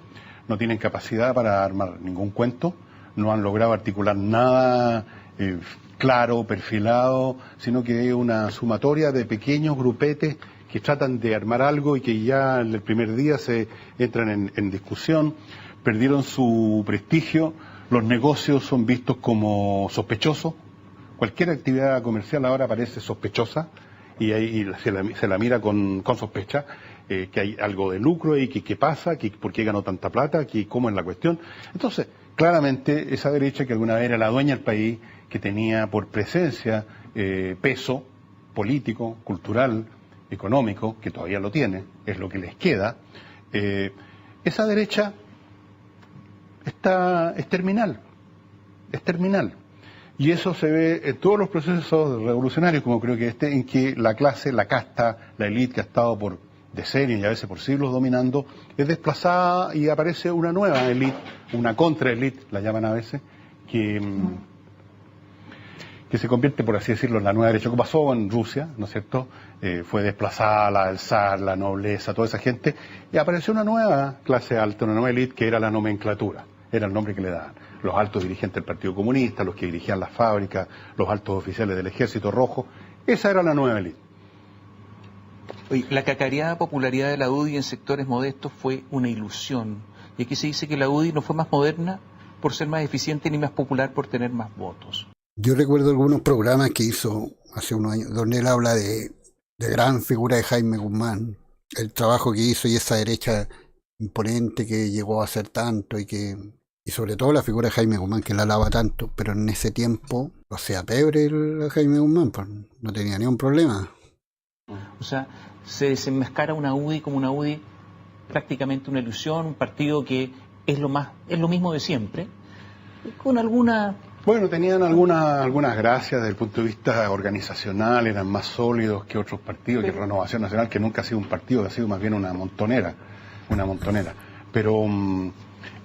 B: no tienen capacidad para armar ningún cuento, no han logrado articular nada claro, perfilado, sino que es una sumatoria de pequeños grupetes que tratan de armar algo y que ya en el primer día se entran en discusión, perdieron su prestigio, los negocios son vistos como sospechosos, cualquier actividad comercial ahora parece sospechosa y ahí se la mira con sospecha. Que hay algo de lucro y que pasa, que por qué ganó tanta plata, que cómo es la cuestión. Entonces, claramente esa derecha que alguna vez era la dueña del país, que tenía por presencia peso político, cultural, económico, que todavía lo tiene, es lo que les queda, esa derecha es terminal. Y eso se ve en todos los procesos revolucionarios, como creo que en que la clase, la casta, la élite que ha estado por decenios y a veces por siglos dominando, es desplazada y aparece una nueva élite, una contraélite, la llaman a veces, que se convierte, por así decirlo, en la nueva derecha. ¿Qué pasó en Rusia, no es cierto? Fue desplazada el zar, la nobleza, toda esa gente, y apareció una nueva clase alta, una nueva élite, que era la nomenclatura, era el nombre que le daban. Los altos dirigentes del Partido Comunista, los que dirigían las fábricas, los altos oficiales del Ejército Rojo, esa era la nueva élite.
C: Oye, la cacareada popularidad de la UDI en sectores modestos fue una ilusión. Y aquí se dice que la UDI no fue más moderna por ser más eficiente ni más popular por tener más votos.
A: Yo recuerdo algunos programas que hizo hace unos años, donde él habla de gran figura de Jaime Guzmán, el trabajo que hizo y esa derecha imponente que llegó a hacer tanto y sobre todo la figura de Jaime Guzmán que la alaba tanto, pero en ese tiempo, o sea, pebre el Jaime Guzmán, pues, no tenía ni un problema.
C: O sea, se desenmascara una UDI como una UDI prácticamente una ilusión, un partido que es lo mismo de siempre, con alguna...
B: Bueno, tenían algunas gracias desde el punto de vista organizacional, eran más sólidos que otros partidos, que Renovación Nacional, que nunca ha sido un partido, ha sido más bien una montonera. pero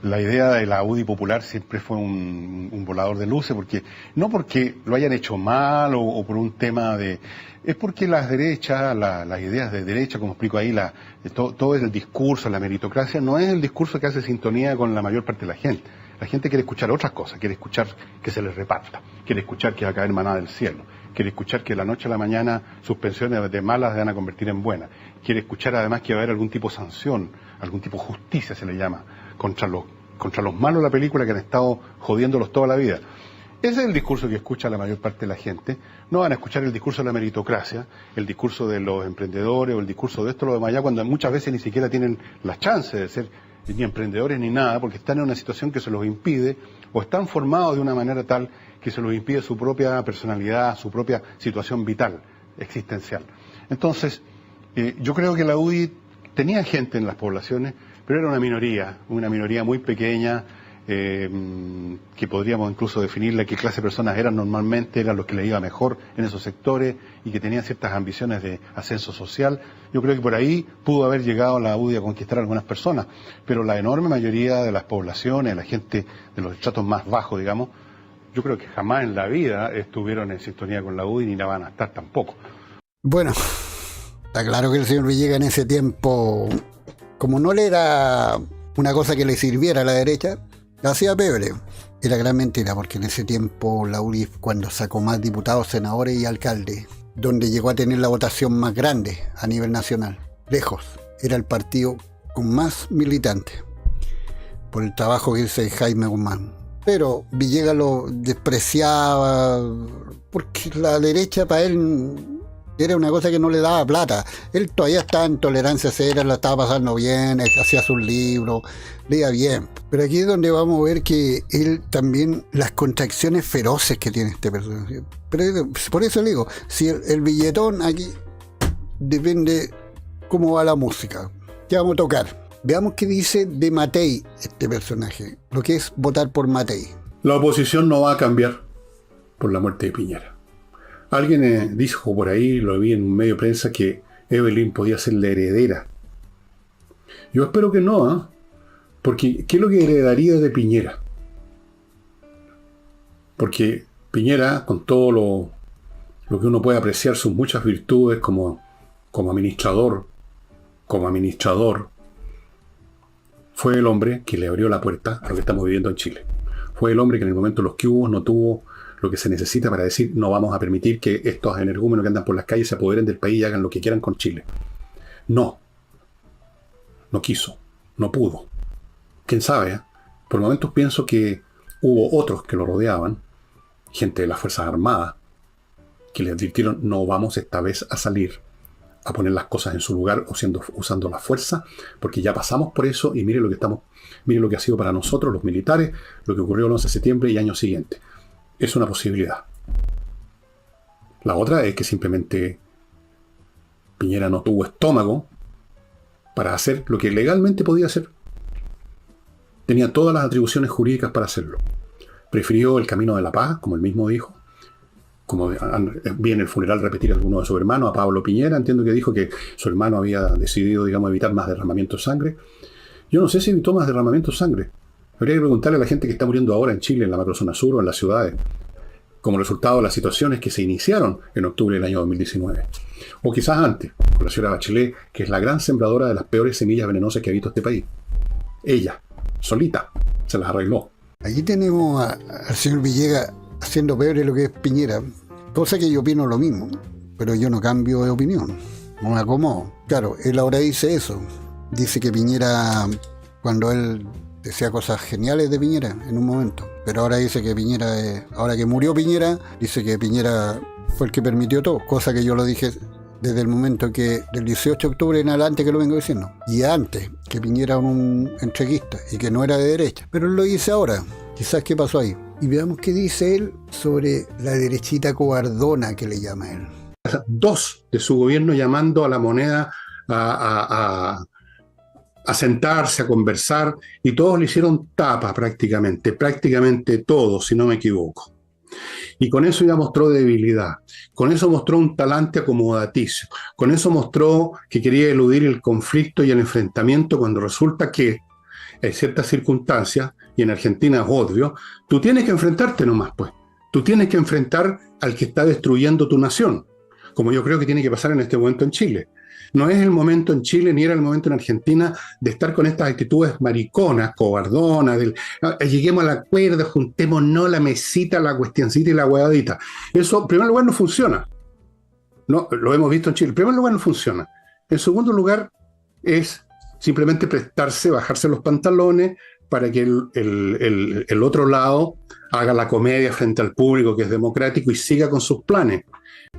B: la idea de la UDI popular siempre fue un volador de luces, porque no porque lo hayan hecho mal o por un tema de... Es porque las derechas, las ideas de derecha, como explico ahí, todo el discurso, la meritocracia, no es el discurso que hace sintonía con la mayor parte de la gente. La gente quiere escuchar otras cosas, quiere escuchar que se les reparta, quiere escuchar que va a caer maná del cielo, quiere escuchar que de la noche a la mañana sus pensiones de malas se van a convertir en buenas, quiere escuchar además que va a haber algún tipo de sanción, algún tipo de justicia se le llama, contra los malos de la película que han estado jodiéndolos toda la vida. Ese es el discurso que escucha la mayor parte de la gente. No van a escuchar el discurso de la meritocracia, el discurso de los emprendedores o el discurso de esto, lo demás allá, cuando muchas veces ni siquiera tienen la chance de ser ni emprendedores ni nada, porque están en una situación que se los impide, o están formados de una manera tal que se los impide su propia personalidad, su propia situación vital, existencial. Entonces, yo creo que la UDI tenía gente en las poblaciones, pero era una minoría muy pequeña, que podríamos incluso definirle qué clase de personas eran normalmente, eran los que les iba mejor en esos sectores y que tenían ciertas ambiciones de ascenso social. Yo creo que por ahí pudo haber llegado la UDI a conquistar a algunas personas, pero la enorme mayoría de las poblaciones, la gente de los estratos más bajos, digamos, yo creo que jamás en la vida estuvieron en sintonía con la UDI ni la van a estar tampoco.
A: Bueno, está claro que el señor Villegas en ese tiempo, como no le era una cosa que le sirviera a la derecha, la hacía pebre. Era gran mentira, porque en ese tiempo la UDI, cuando sacó más diputados, senadores y alcaldes, donde llegó a tener la votación más grande a nivel nacional, lejos, era el partido con más militantes, por el trabajo que hizo Jaime Guzmán. Pero Villegas lo despreciaba, porque la derecha para él era una cosa que no le daba plata. Él todavía estaba en tolerancia cero, la estaba pasando bien, hacía sus libros, leía bien. Pero aquí es donde vamos a ver que él también, las contracciones feroces que tiene este personaje. Pero por eso le digo, si el billetón aquí depende cómo va la música. ¿Qué vamos a tocar? Veamos qué dice de Matei este personaje, lo que es votar por Matei.
D: La oposición no va a cambiar por la muerte de Piñera. Alguien dijo por ahí, lo vi en un medio de prensa, que Evelyn podía ser la heredera. Yo espero que no, ¿eh? Porque ¿qué es lo que heredaría de Piñera? Porque Piñera, con todo lo que uno puede apreciar, sus muchas virtudes como administrador, fue el hombre que le abrió la puerta a lo que estamos viviendo en Chile. Fue el hombre que en el momento de los que hubo no tuvo lo que se necesita para decir no vamos a permitir que estos energúmenos que andan por las calles se apoderen del país y hagan lo que quieran con Chile. No quiso, no pudo. ¿Quién sabe? ¿Eh? Por momentos pienso que hubo otros que lo rodeaban, gente de las Fuerzas Armadas, que le advirtieron no vamos esta vez a salir a poner las cosas en su lugar usando la fuerza, porque ya pasamos por eso y mire lo que ha sido para nosotros, los militares, lo que ocurrió el 11 de septiembre y años siguientes. Es una posibilidad. La otra es que simplemente Piñera no tuvo estómago para hacer lo que legalmente podía hacer. Tenía todas las atribuciones jurídicas para hacerlo. Prefirió el camino de la paz, como él mismo dijo. Como vi en el funeral repetir a alguno de sus hermanos, a Pablo Piñera, entiendo que dijo que su hermano había decidido, digamos, evitar más derramamiento de sangre. Yo no sé si evitó más derramamiento de sangre. Habría que preguntarle a la gente que está muriendo ahora en Chile, en la macrozona sur o en las ciudades, como resultado de las situaciones que se iniciaron en octubre del año 2019. O quizás antes, con la señora Bachelet, que es la gran sembradora de las peores semillas venenosas que ha visto este país. Ella, solita, se las arregló.
A: Aquí tenemos al señor Villegas haciendo peor de lo que es Piñera, cosa que yo opino lo mismo, pero yo no cambio de opinión, no me acomodo. Claro, él ahora dice eso, dice que Piñera, cuando él decía cosas geniales de Piñera en un momento, pero ahora dice que Piñera, ahora que murió Piñera, dice que Piñera fue el que permitió todo, cosa que yo lo dije desde el momento que, del 18 de octubre en adelante, que lo vengo diciendo, y antes, que Piñera era un entreguista y que no era de derecha, pero él lo dice ahora. Quizás qué pasó ahí. Y veamos qué dice él sobre la derechita cobardona que le llama él.
D: Dos de su gobierno llamando a la moneda a sentarse, a conversar, y todos le hicieron tapa prácticamente todos, si no me equivoco. Y con eso ya mostró debilidad, con eso mostró un talante acomodaticio, con eso mostró que quería eludir el conflicto y el enfrentamiento, cuando resulta que en ciertas circunstancias, y en Argentina es obvio, tú tienes que enfrentarte nomás, pues. Tú tienes que enfrentar al que está destruyendo tu nación, como yo creo que tiene que pasar en este momento en Chile. No es el momento en Chile, ni era el momento en Argentina, de estar con estas actitudes mariconas, cobardonas, lleguemos al acuerdo, juntémonos la mesita, la cuestioncita y la huevadita. Eso, en primer lugar, no funciona. No, lo hemos visto en Chile. En primer lugar, no funciona. En segundo lugar, es simplemente prestarse, bajarse los pantalones para que el otro lado haga la comedia frente al público, que es democrático, y siga con sus planes.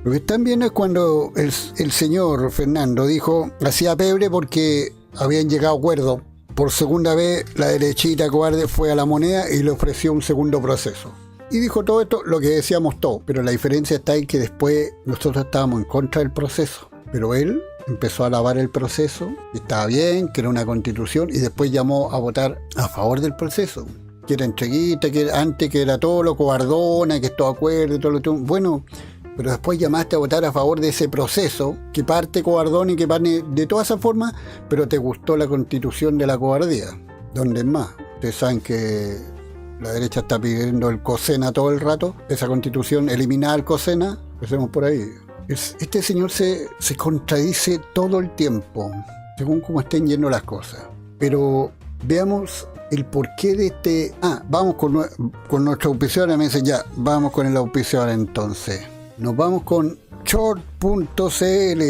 A: Lo que están viendo es cuando el señor Fernando dijo, hacía pebre porque habían llegado a acuerdo. Por segunda vez, la derechita cobarde fue a la moneda y le ofreció un segundo proceso. Y dijo todo esto, lo que decíamos todos, pero la diferencia está en que después nosotros estábamos en contra del proceso, pero él empezó a alabar el proceso, que estaba bien, que era una constitución, y después llamó a votar a favor del proceso, que era entreguista, que antes que era todo lo cobardona, que es todo acuerdo, todo lo bueno, pero después llamaste a votar a favor de ese proceso, que parte cobardón y que parte de todas esas formas, pero te gustó la constitución de la cobardía. ¿Dónde es más? Ustedes saben que la derecha está pidiendo el COSENA todo el rato, esa constitución, eliminar el COSENA, empecemos por ahí. Este señor se contradice todo el tiempo, según cómo estén yendo las cosas. Pero veamos el porqué de este... vamos con nuestra auspiciadora, me dicen ya, vamos con el auspiciador entonces. Nos vamos con short.cl.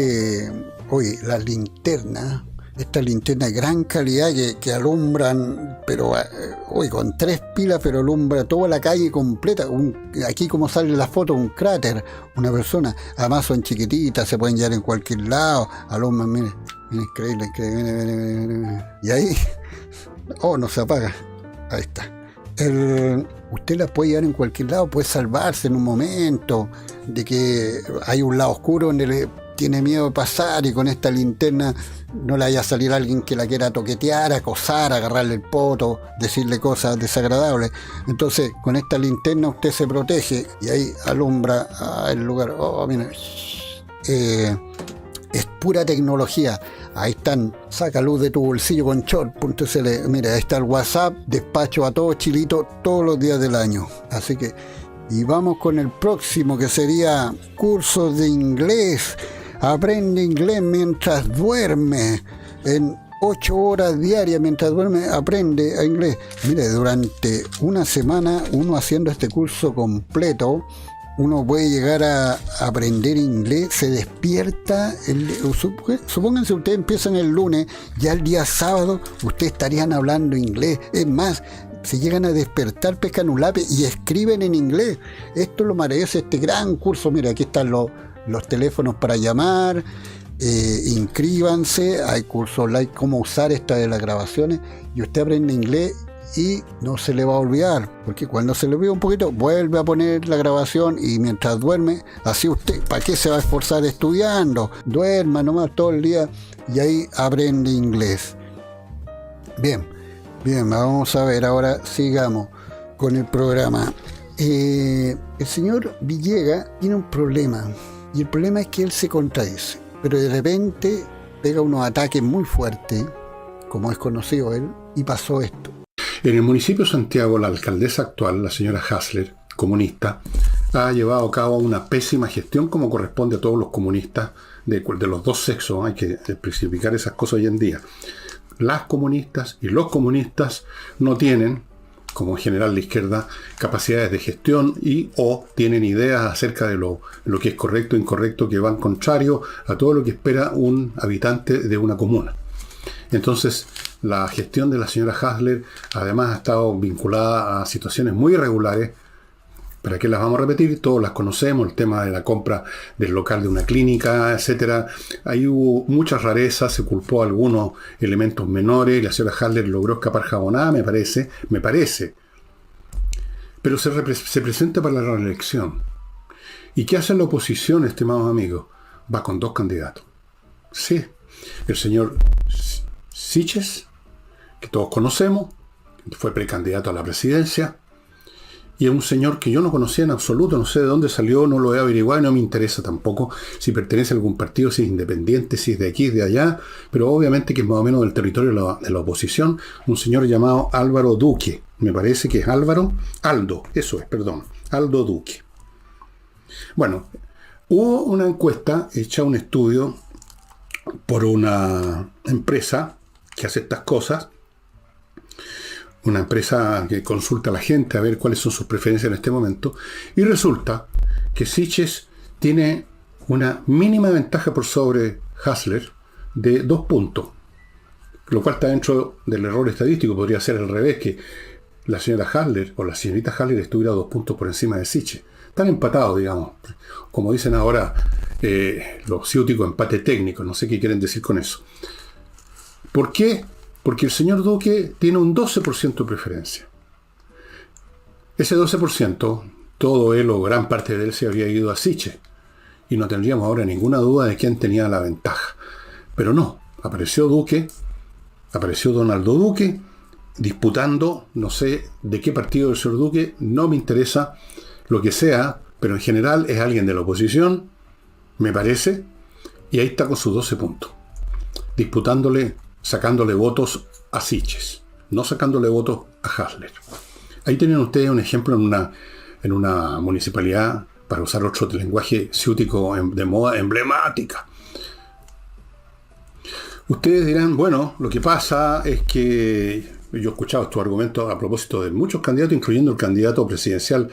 A: Oye, las linternas, estas linternas de gran calidad que alumbran, pero hoy con 3 pilas, pero alumbra toda la calle completa. Aquí como sale la foto, un cráter, una persona. Además son chiquititas, se pueden llevar en cualquier lado. Alumbran, miren, increíble, miren. Y ahí, no se apaga. Ahí está. Usted las puede llevar en cualquier lado, puede salvarse en un momento de que hay un lado oscuro donde le tiene miedo de pasar, y con esta linterna no le vaya a salir alguien que la quiera toquetear, acosar, agarrarle el poto, decirle cosas desagradables. Entonces, con esta linterna usted se protege y ahí alumbra el lugar. Mira, es pura tecnología. Ahí están, saca luz de tu bolsillo con short.cl. Mira, ahí está el WhatsApp, despacho a todo Chilito todos los días del año. Así que, y vamos con el próximo, que sería cursos de inglés. Aprende inglés mientras duerme. En 8 horas diarias mientras duerme, aprende a inglés. Mire, durante una semana, uno haciendo este curso completo, uno puede llegar a aprender inglés, se despierta, supónganse ustedes empiezan el lunes, ya el día sábado ustedes estarían hablando inglés. Es más, se llegan a despertar, pescan un lápiz y escriben en inglés. Esto es lo maravilloso, este gran curso. Mira, aquí están los teléfonos para llamar, inscríbanse, hay cursos online, cómo usar esta de las grabaciones, y usted aprende inglés y no se le va a olvidar, porque cuando se le olvida un poquito, vuelve a poner la grabación y mientras duerme, así usted, ¿para qué se va a esforzar estudiando? Duerma nomás todo el día y ahí aprende inglés. Bien, vamos a ver, ahora sigamos con el programa. El señor Villegas tiene un problema, y el problema es que él se contradice, pero de repente pega unos ataques muy fuertes, como es conocido él, y pasó esto.
D: En el municipio de Santiago, la alcaldesa actual, la señora Hasler, comunista, ha llevado a cabo una pésima gestión, como corresponde a todos los comunistas de los dos sexos. Hay que especificar esas cosas hoy en día. Las comunistas y los comunistas no tienen, como en general la izquierda, capacidades de gestión o tienen ideas acerca de lo que es correcto e incorrecto, que van contrario a todo lo que espera un habitante de una comuna. Entonces, la gestión de la señora Hasler además ha estado vinculada a situaciones muy irregulares. ¿Para qué las vamos a repetir? Todos las conocemos, el tema de la compra del local de una clínica, etcétera. Ahí hubo muchas rarezas, se culpó a algunos elementos menores, la señora Hasler logró escapar jabonada, me parece. Pero se presenta para la reelección. ¿Y qué hace la oposición, estimados amigos? Va con 2 candidatos. Sí, el señor Siches, que todos conocemos, fue precandidato a la presidencia, y es un señor que yo no conocía en absoluto, no sé de dónde salió, no lo he averiguado y no me interesa tampoco si pertenece a algún partido, si es independiente, si es de aquí, de allá, pero obviamente que es más o menos del territorio de la oposición, un señor llamado Álvaro Duque, me parece que es Aldo Duque. Bueno, hubo una encuesta hecha, un estudio por una empresa que hace estas cosas, una empresa que consulta a la gente a ver cuáles son sus preferencias en este momento, y resulta que Siches tiene una mínima ventaja por sobre Hasler de 2 puntos, lo cual está dentro del error estadístico. Podría ser al revés, que la señora Hasler o la señorita Hasler estuviera 2 puntos por encima de Siches. Están empatados, digamos, como dicen ahora los ciúticos, empate técnico, no sé qué quieren decir con eso. ¿Por qué? Porque el señor Duque tiene un 12% de preferencia. Ese 12%, todo él o gran parte de él se habría ido a Siches. Y no tendríamos ahora ninguna duda de quién tenía la ventaja. Pero no, apareció Donaldo Duque, disputando, no sé de qué partido del señor Duque, no me interesa lo que sea, pero en general es alguien de la oposición, me parece, y ahí está con sus 12 puntos, disputándole, sacándole votos a Siches, no sacándole votos a Hasler. Ahí tienen ustedes un ejemplo en una municipalidad, para usar otro lenguaje ciútico de moda emblemática. Ustedes dirán, bueno, lo que pasa es que yo he escuchado estos argumentos a propósito de muchos candidatos, incluyendo el candidato presidencial,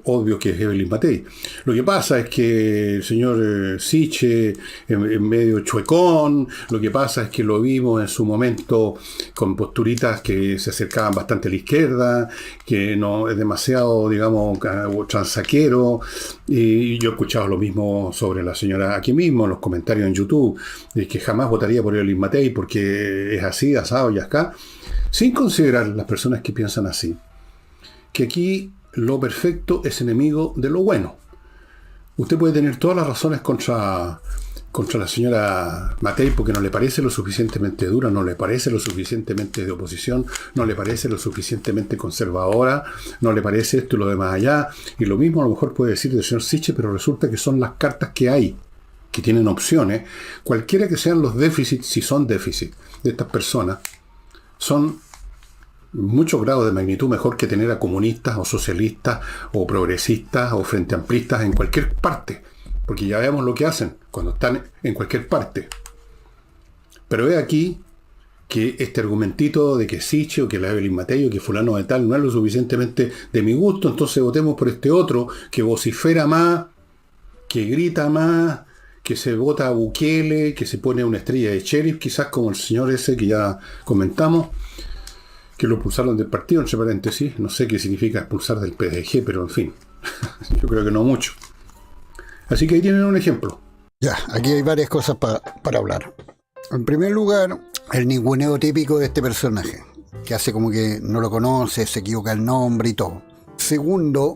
D: obvio que es Evelyn Matei. Lo que pasa es que el señor Siches es medio chuecón, lo que pasa es que lo vimos en su momento con posturitas que se acercaban bastante a la izquierda, que no es demasiado, digamos, transaquero, y yo he escuchado lo mismo sobre la señora aquí mismo, en los comentarios en YouTube, de que jamás votaría por Evelyn Matei porque es así, asado y acá. Sin considerar las personas que piensan así, que aquí lo perfecto es enemigo de lo bueno. Usted puede tener todas las razones contra la señora Matei porque no le parece lo suficientemente dura, no le parece lo suficientemente de oposición, no le parece lo suficientemente conservadora, no le parece esto y lo demás allá. Y lo mismo a lo mejor puede decir del señor Siches, pero resulta que son las cartas que hay, que tienen opciones. Cualquiera que sean los déficits, si son déficits de estas personas, son muchos grados de magnitud mejor que tener a comunistas o socialistas o progresistas o frente amplistas en cualquier parte, porque ya vemos lo que hacen cuando están en cualquier parte. Pero he aquí que este argumentito de que Siches o que la Evelyn Matei o que fulano de tal no es lo suficientemente de mi gusto, entonces votemos por este otro que vocifera más, que grita más, que se vota a Bukele, que se pone una estrella de sheriff, quizás como el señor ese que ya comentamos, que lo expulsaron del partido, entre paréntesis. No sé qué significa expulsar del PDG, pero en fin, yo creo que no mucho. Así que ahí tienen un ejemplo.
A: Ya, aquí hay varias cosas para hablar. En primer lugar, el ninguneo típico de este personaje, que hace como que no lo conoce, se equivoca el nombre y todo. Segundo,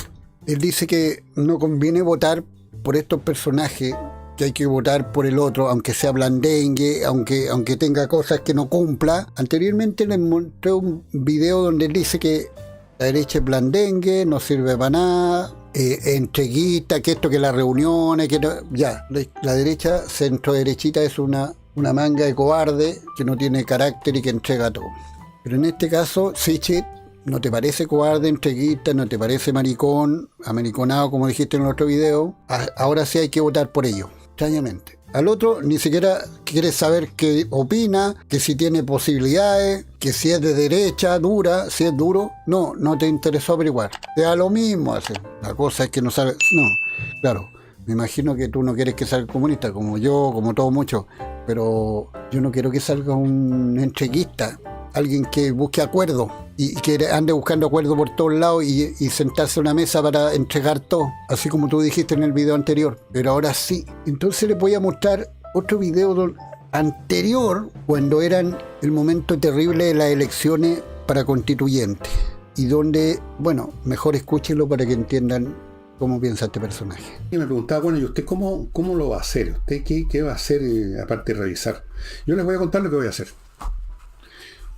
A: él dice que no conviene votar por estos personajes, que hay que votar por el otro, aunque sea blandengue, aunque tenga cosas que no cumpla. Anteriormente les mostré un video donde él dice que la derecha es blandengue, no sirve para nada, entreguista, que esto, que las reuniones, que no, ya, la derecha, centro derechita, es una manga de cobarde que no tiene carácter y que entrega todo. Pero en este caso, Siches, ¿no te parece cobarde, entreguista, no te parece maricón, americonado, como dijiste en el otro video? Ahora sí hay que votar por ello. Extrañamente. Al otro ni siquiera quieres saber qué opina, que si tiene posibilidades, que si es de derecha, dura, si es duro. No te interesó averiguar. Te da lo mismo hace. La cosa es que no sabes. No, claro, me imagino que tú no quieres que salga comunista, como yo, como todos muchos, pero yo no quiero que salga un entreguista, alguien que busque acuerdo y que ande buscando acuerdo por todos lados y sentarse a una mesa para entregar todo, así como tú dijiste en el video anterior. Pero ahora sí. Entonces les voy a mostrar otro video anterior, cuando eran el momento terrible de las elecciones para constituyentes, y donde, bueno, mejor escúchenlo para que entiendan cómo piensa este personaje.
D: Y me preguntaba, bueno, ¿y usted cómo lo va a hacer? ¿Usted qué va a hacer aparte de revisar? Yo les voy a contar lo que voy a hacer.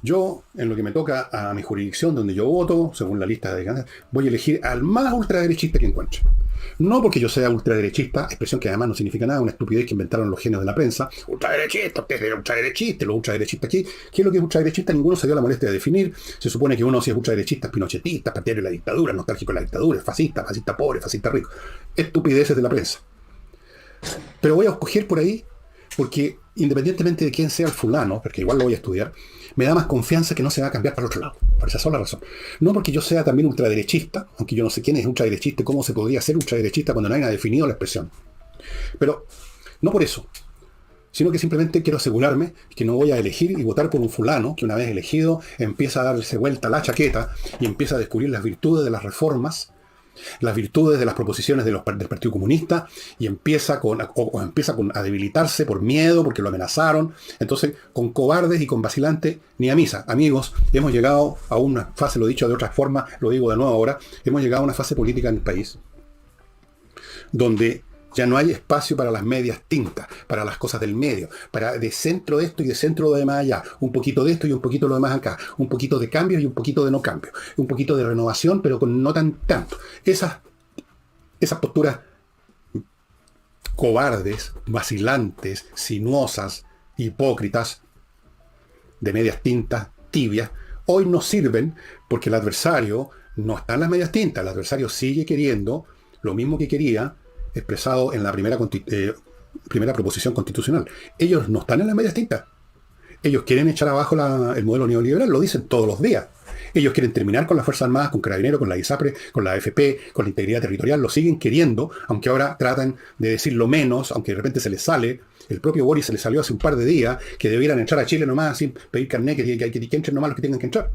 D: Yo, en lo que me toca a mi jurisdicción, donde yo voto, según la lista de candidatos, voy a elegir al más ultraderechista que encuentre. No porque yo sea ultraderechista, expresión que además no significa nada, una estupidez que inventaron los genios de la prensa. Ultraderechista, usted es ultraderechista, los ultraderechistas aquí. ¿Qué es lo que es ultraderechista? Ninguno se dio la molestia de definir. Se supone que uno, si es ultraderechista, es pinochetista, partidario de la dictadura, nostálgico de la dictadura, es fascista, fascista pobre, fascista rico. Estupideces de la prensa. Pero voy a escoger por ahí porque, independientemente de quién sea el fulano, porque igual lo voy a estudiar, me da más confianza que no se va a cambiar para otro lado. Por esa sola razón. No porque yo sea también ultraderechista, aunque yo no sé quién es ultraderechista y cómo se podría ser ultraderechista cuando nadie ha definido la expresión. Pero no por eso, sino que simplemente quiero asegurarme que no voy a elegir y votar por un fulano que una vez elegido empieza a darse vuelta la chaqueta y empieza a descubrir las virtudes de las reformas, las virtudes de las proposiciones del Partido Comunista y empieza a debilitarse por miedo, porque lo amenazaron. Entonces, con cobardes y con vacilantes, ni a misa. Amigos, hemos llegado a una fase, lo he dicho de otra forma, lo digo de nuevo ahora, hemos llegado a una fase política en el país donde ya no hay espacio para las medias tintas, para las cosas del medio, para de centro de esto y de centro de más allá, un poquito de esto y un poquito de lo demás acá, un poquito de cambio y un poquito de no cambio, un poquito de renovación, pero con no tanto. Esas posturas cobardes, vacilantes, sinuosas, hipócritas, de medias tintas, tibias, hoy no sirven porque el adversario no está en las medias tintas, el adversario sigue queriendo lo mismo que quería expresado en la primera proposición constitucional. Ellos no están en las medias tintas. Ellos quieren echar abajo el modelo neoliberal, lo dicen todos los días. Ellos quieren terminar con las Fuerzas Armadas, con Carabineros, con la ISAPRE, con la AFP, con la integridad territorial, lo siguen queriendo, aunque ahora tratan de decirlo menos, aunque de repente se les sale. El propio Boris se le salió hace un par de días que debieran entrar a Chile nomás sin pedir carnet, que entren nomás los que tengan que entrar.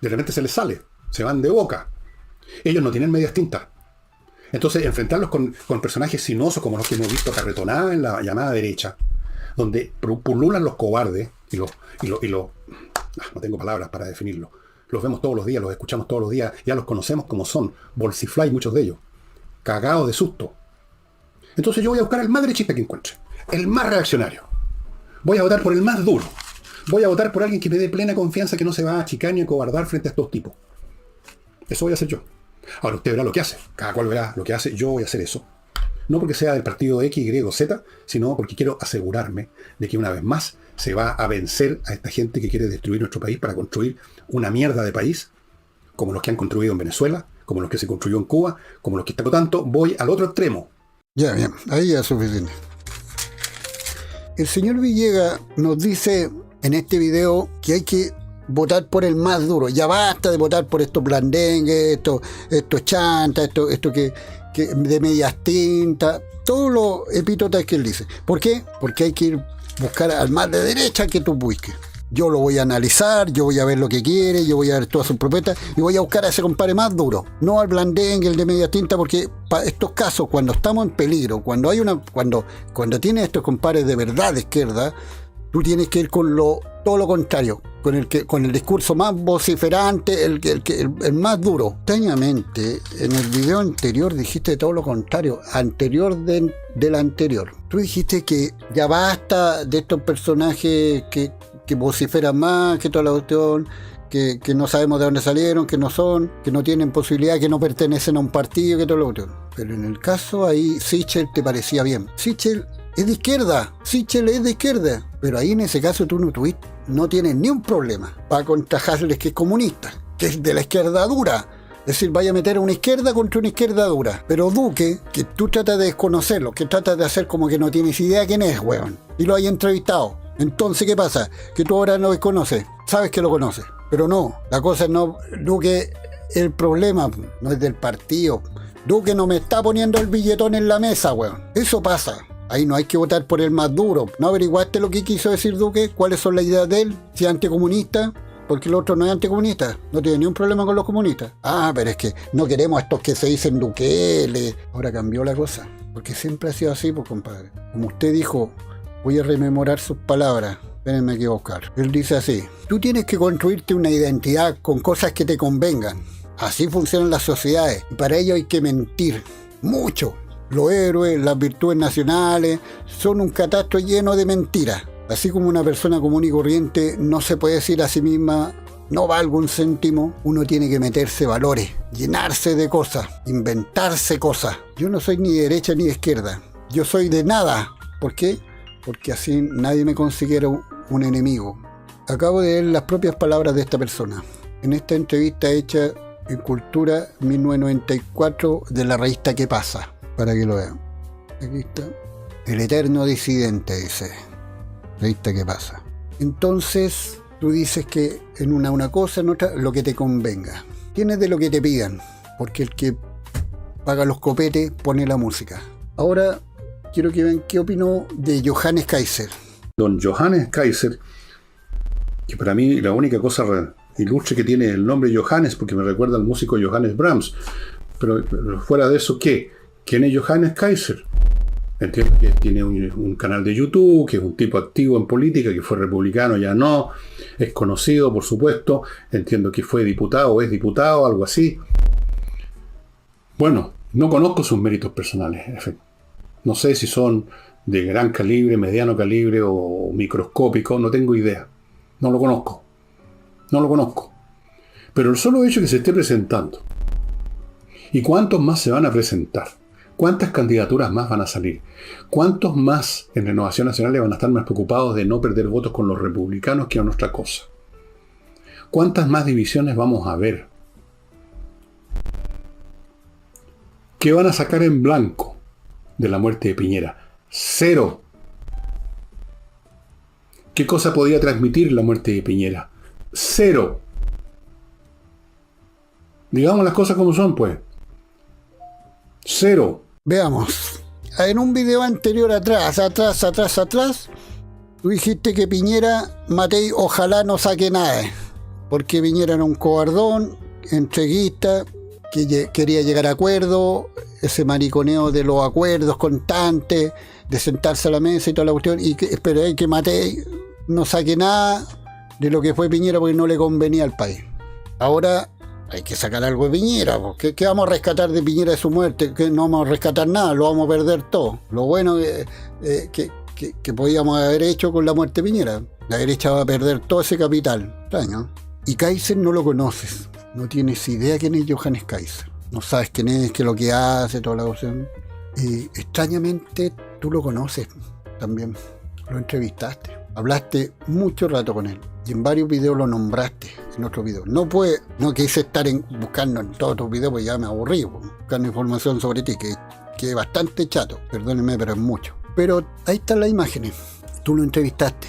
D: De repente se les sale, se van de boca. Ellos no tienen medias tintas. Entonces, enfrentarlos con personajes sinuosos como los que hemos visto carretonadas en la llamada derecha, donde pululan los cobardes no tengo palabras para definirlo. Los vemos todos los días, los escuchamos todos los días, ya los conocemos como son, bolsifly muchos de ellos, cagados de susto. Entonces yo voy a buscar al más derechista que encuentre, el más reaccionario. Voy a votar por el más duro. Voy a votar por alguien que me dé plena confianza que no se va a achicar ni a cobardar frente a estos tipos. Eso voy a hacer yo. Ahora usted verá lo que hace, cada cual verá lo que hace, yo voy a hacer eso. No porque sea del partido X, Y o Z, sino porque quiero asegurarme de que una vez más se va a vencer a esta gente que quiere destruir nuestro país para construir una mierda de país, como los que han construido en Venezuela, como los que se construyó en Cuba, como los que por lo tanto voy al otro extremo.
A: Ya, bien, ahí ya es suficiente. El señor Villegas nos dice en este video que hay que votar por el más duro. Ya basta de votar por estos blandengues, estos chantas, esto que de medias tintas, todos los epítotas que él dice. ¿Por qué? Porque hay que ir buscar al más de derecha que tú busques. Yo lo voy a analizar, yo voy a ver lo que quiere, yo voy a ver todas sus propuestas y voy a buscar a ese compadre más duro, no al blandengue, el de media tinta, porque para estos casos, cuando estamos en peligro, cuando tienes estos compadres de verdad de izquierda, tú tienes que ir con todo lo contrario, con el discurso más vociferante, el más duro. Extrañamente, en el video anterior dijiste todo lo contrario, anterior del anterior. Tú dijiste que ya basta de estos personajes que vociferan más, que toda la cuestión, que no sabemos de dónde salieron, que no son, que no tienen posibilidad, que no pertenecen a un partido, que todo lo cuestión. Pero en el caso ahí, Sichel te parecía bien. Sichel es de izquierda, Sichel es de izquierda, pero ahí en ese caso tú no tienes ni un problema para contrajarles que es comunista, que es de la izquierda dura. Es decir, vaya a meter a una izquierda contra una izquierda dura. Pero Duque, que tú tratas de desconocerlo, que tratas de hacer como que no tienes idea quién es, weón, y lo hay entrevistado. Entonces, ¿qué pasa? Que tú ahora no lo conoces, sabes que lo conoces, pero no, la cosa no, Duque, el problema no es del partido. Duque no me está poniendo el billetón en la mesa, weón. Eso pasa. Ahí no hay que votar por el más duro. ¿No averiguaste lo que quiso decir Duque? ¿Cuáles son las ideas de él? Si es anticomunista, porque el otro no es anticomunista. No tiene ni un problema con los comunistas. Ah, pero es que no queremos a estos que se dicen Duquele. Ahora cambió la cosa. Porque siempre ha sido así, pues, compadre. Como usted dijo, voy a rememorar sus palabras. Espérenme equivocar. Él dice así: tú tienes que construirte una identidad con cosas que te convengan. Así funcionan las sociedades. Y para ello hay que mentir. Mucho. Los héroes, las virtudes nacionales, son un catastro lleno de mentiras. Así como una persona común y corriente no se puede decir a sí misma no valgo un céntimo, uno tiene que meterse valores, llenarse de cosas, inventarse cosas. Yo no soy ni de derecha ni de izquierda, yo soy de nada. ¿Por qué? Porque así nadie me considera un enemigo. Acabo de leer las propias palabras de esta persona en esta entrevista hecha en Cultura 1994 de la revista ¿Qué pasa? Para que lo vean. Aquí está. El eterno disidente, dice. Revista ¿Qué pasa? Entonces, tú dices que en una cosa, en otra, lo que te convenga. Tienes de lo que te pidan, porque el que paga los copetes pone la música. Ahora, quiero que vean qué opinó de Johannes Kaiser.
D: Don Johannes Kaiser, que para mí la única cosa ilustre que tiene el nombre Johannes, porque me recuerda al músico Johannes Brahms. Pero fuera de eso, ¿qué? ¿Quién es Johannes Kaiser? Entiendo que tiene un canal de YouTube, que es un tipo activo en política, que fue republicano, ya no, es conocido, por supuesto, entiendo que fue diputado o es diputado, algo así. Bueno, no conozco sus méritos personales, no sé si son de gran calibre, mediano calibre o microscópico, no tengo idea, no lo conozco, pero el solo hecho de que se esté presentando, ¿y cuántos más se van a presentar? ¿Cuántas candidaturas más van a salir? ¿Cuántos más en Renovación Nacional van a estar más preocupados de no perder votos con los republicanos que en otra cosa? ¿Cuántas más divisiones vamos a ver? ¿Qué van a sacar en blanco de la muerte de Piñera? Cero. ¿Qué cosa podía transmitir la muerte de Piñera? Cero. Digamos las cosas como son, pues. Cero.
A: Veamos, en un video anterior atrás, tú dijiste que Piñera, Matei, ojalá no saque nada, porque Piñera era un cobardón, entreguista, que quería llegar a acuerdos, ese mariconeo de los acuerdos constantes, de sentarse a la mesa y toda la cuestión, y que esperé que Matei no saque nada de lo que fue Piñera porque no le convenía al país. Ahora hay que sacar algo de Piñera, porque ¿qué vamos a rescatar de Piñera de su muerte? Que no vamos a rescatar nada, lo vamos a perder todo. Lo bueno que podíamos haber hecho con la muerte de Piñera. La derecha va a perder todo ese capital. Extraño. Y Kaiser no lo conoces. No tienes idea quién es Johannes Kaiser. No sabes quién es, qué es lo que hace, toda la cuestión. Y extrañamente tú lo conoces también. Lo entrevistaste. Hablaste mucho rato con él. Y en varios videos lo nombraste, en otros videos. No quise estar buscando en todos tus videos, porque ya me aburrí, buscando información sobre ti, que es bastante chato, perdónenme, pero es mucho. Pero ahí están las imágenes. Tú lo entrevistaste.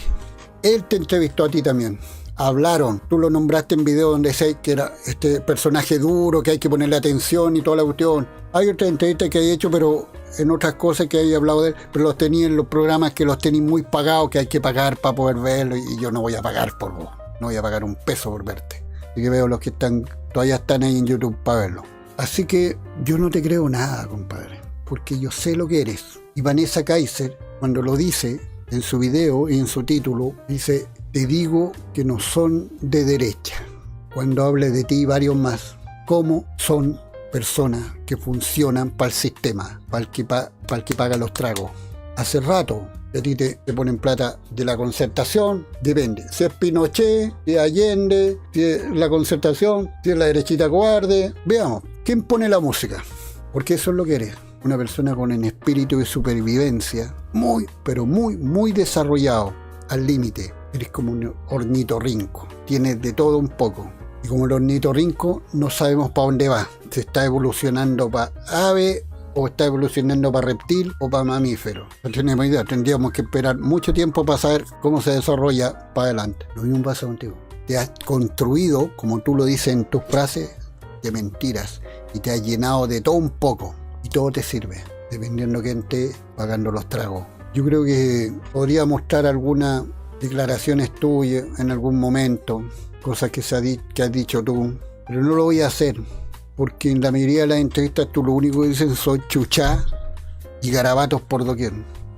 A: Él te entrevistó a ti también. Hablaron. Tú lo nombraste en video donde sé que era este personaje duro, que hay que ponerle atención y toda la cuestión. Hay otras entrevistas que hay hecho, pero en otras cosas que hay hablado de él, pero los tenía en los programas que los tenéis muy pagados, que hay que pagar para poder verlo, y yo no voy a pagar por vos. No voy a pagar un peso por verte. Así que veo los que todavía están ahí en YouTube para verlo. Así que yo no te creo nada, compadre, porque yo sé lo que eres. Y Vanessa Kaiser, cuando lo dice en su video y en su título, dice: te digo que no son de derecha. Cuando hable de ti y varios más, ¿cómo son personas que funcionan para el sistema, para el que paga los tragos? Hace rato que a ti te ponen plata de la Concertación, depende. Si es Pinochet, si es Allende, si es la Concertación, si es la derechita cobarde. Veamos, ¿quién pone la música? Porque eso es lo que eres. Una persona con un espíritu de supervivencia muy, pero muy desarrollado, al límite. Eres como un ornitorrinco, tienes de todo un poco. Y como el ornitorrinco no sabemos para dónde va. Se está evolucionando para ave, o está evolucionando para reptil, o para mamífero. No tenemos idea, tendríamos que esperar mucho tiempo para saber cómo se desarrolla para adelante. Lo mismo pasa contigo. Te has construido, como tú lo dices en tus frases, de mentiras. Y te has llenado de todo un poco. Y todo te sirve, dependiendo de quién esté pagando los tragos. Yo creo que podría mostrar algunas declaraciones tuyas en algún momento, cosas que has dicho tú, pero no lo voy a hacer, porque en la mayoría de las entrevistas tú lo único que dices son chuchá y garabatos por doquier,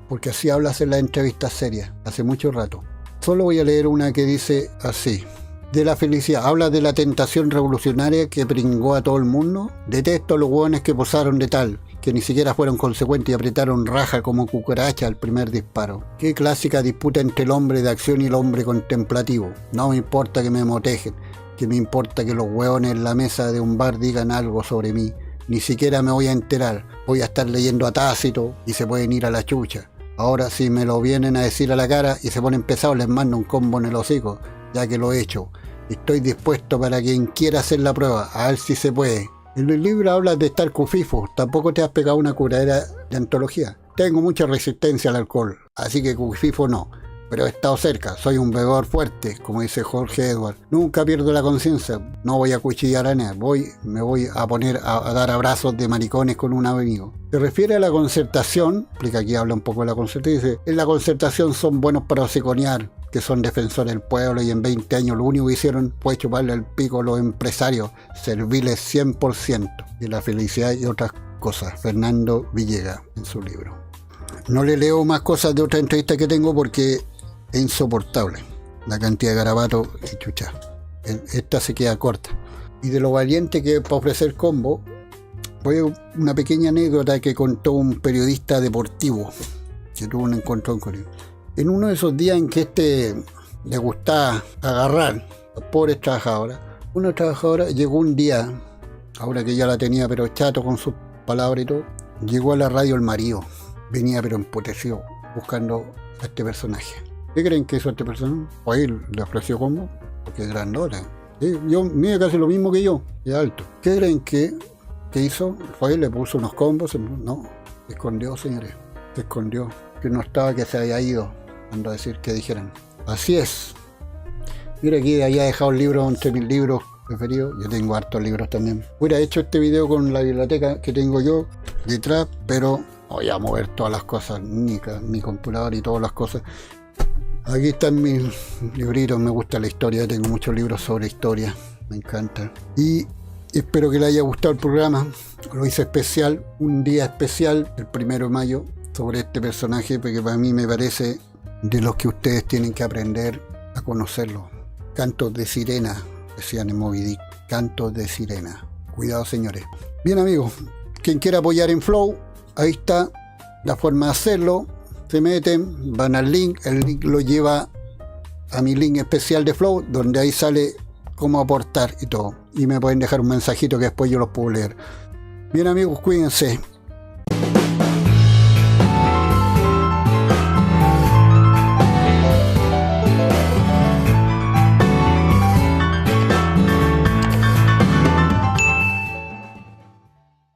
A: porque así hablas en las entrevistas serias, hace mucho rato. Solo voy a leer una que dice así: de la felicidad, habla de la tentación revolucionaria que pringó a todo el mundo. Detesto a los hueones que posaron de tal, que ni siquiera fueron consecuentes y apretaron raja como cucaracha al primer disparo. Qué clásica disputa entre el hombre de acción y el hombre contemplativo. No me importa que me motejen, que me importa que los hueones en la mesa de un bar digan algo sobre mí. Ni siquiera me voy a enterar, voy a estar leyendo a Tácito y se pueden ir a la chucha. Ahora si me lo vienen a decir a la cara y se ponen pesados, les mando un combo en el hocico, ya que lo he hecho. Estoy dispuesto para quien quiera hacer la prueba, a ver si se puede. En el libro hablas de estar cufifo, tampoco te has pegado una curadera de antología. Tengo mucha resistencia al alcohol, así que cufifo no. Pero he estado cerca, soy un bebedor fuerte, como dice Jorge Edward. Nunca pierdo la conciencia, no voy a cuchillar a nadie, me voy a poner a dar abrazos de maricones con un amigo. Se refiere a la concertación, explica aquí, habla un poco de la concertación, dice, en la concertación son buenos para hociconear, que son defensores del pueblo y en 20 años lo único que hicieron fue chuparle el pico a los empresarios, servirles 100% de la felicidad y otras cosas. Fernando Villegas, en su libro. No le leo más cosas de otra entrevista que tengo porque es insoportable la cantidad de garabatos y chucha. Esta se queda corta. Y de lo valiente que es para ofrecer combo, voy a una pequeña anécdota que contó un periodista deportivo que tuvo un encontrón con él. En uno de esos días en que le gustaba agarrar a los pobres trabajadores, una trabajadora llegó un día, ahora que ya la tenía pero chato con sus palabras y todo, llegó a la radio el marido, venía pero emputecido buscando a este personaje. ¿Qué creen que hizo este personaje? Pues él le ofreció combo, porque es grandota. Mide casi lo mismo que yo, es alto. ¿Qué creen que hizo? Pues él le puso unos combos, no, se escondió, señores, se escondió. Que no estaba, que se había ido, ando a decir que dijeran. Así es. Mira aquí, había dejado el libro entre mis libros preferidos. Yo tengo hartos libros también. Hubiera hecho este video con la biblioteca que tengo yo detrás, pero voy a mover todas las cosas, mi computador y todas las cosas. Aquí están mis libritos, me gusta la historia, tengo muchos libros sobre historia, me encanta. Y espero que les haya gustado el programa. Lo hice especial, un día especial, el 1 de mayo, sobre este personaje, porque para mí me parece de los que ustedes tienen que aprender a conocerlo. Cantos de sirena, decían en Moby Dick, cantos de sirena. Cuidado, señores. Bien, amigos, quien quiera apoyar en Flow, ahí está la forma de hacerlo. Se meten, van al link, el link lo lleva a mi link especial de Flow, donde ahí sale cómo aportar y todo. Y me pueden dejar un mensajito que después yo los puedo leer. Bien, amigos, cuídense.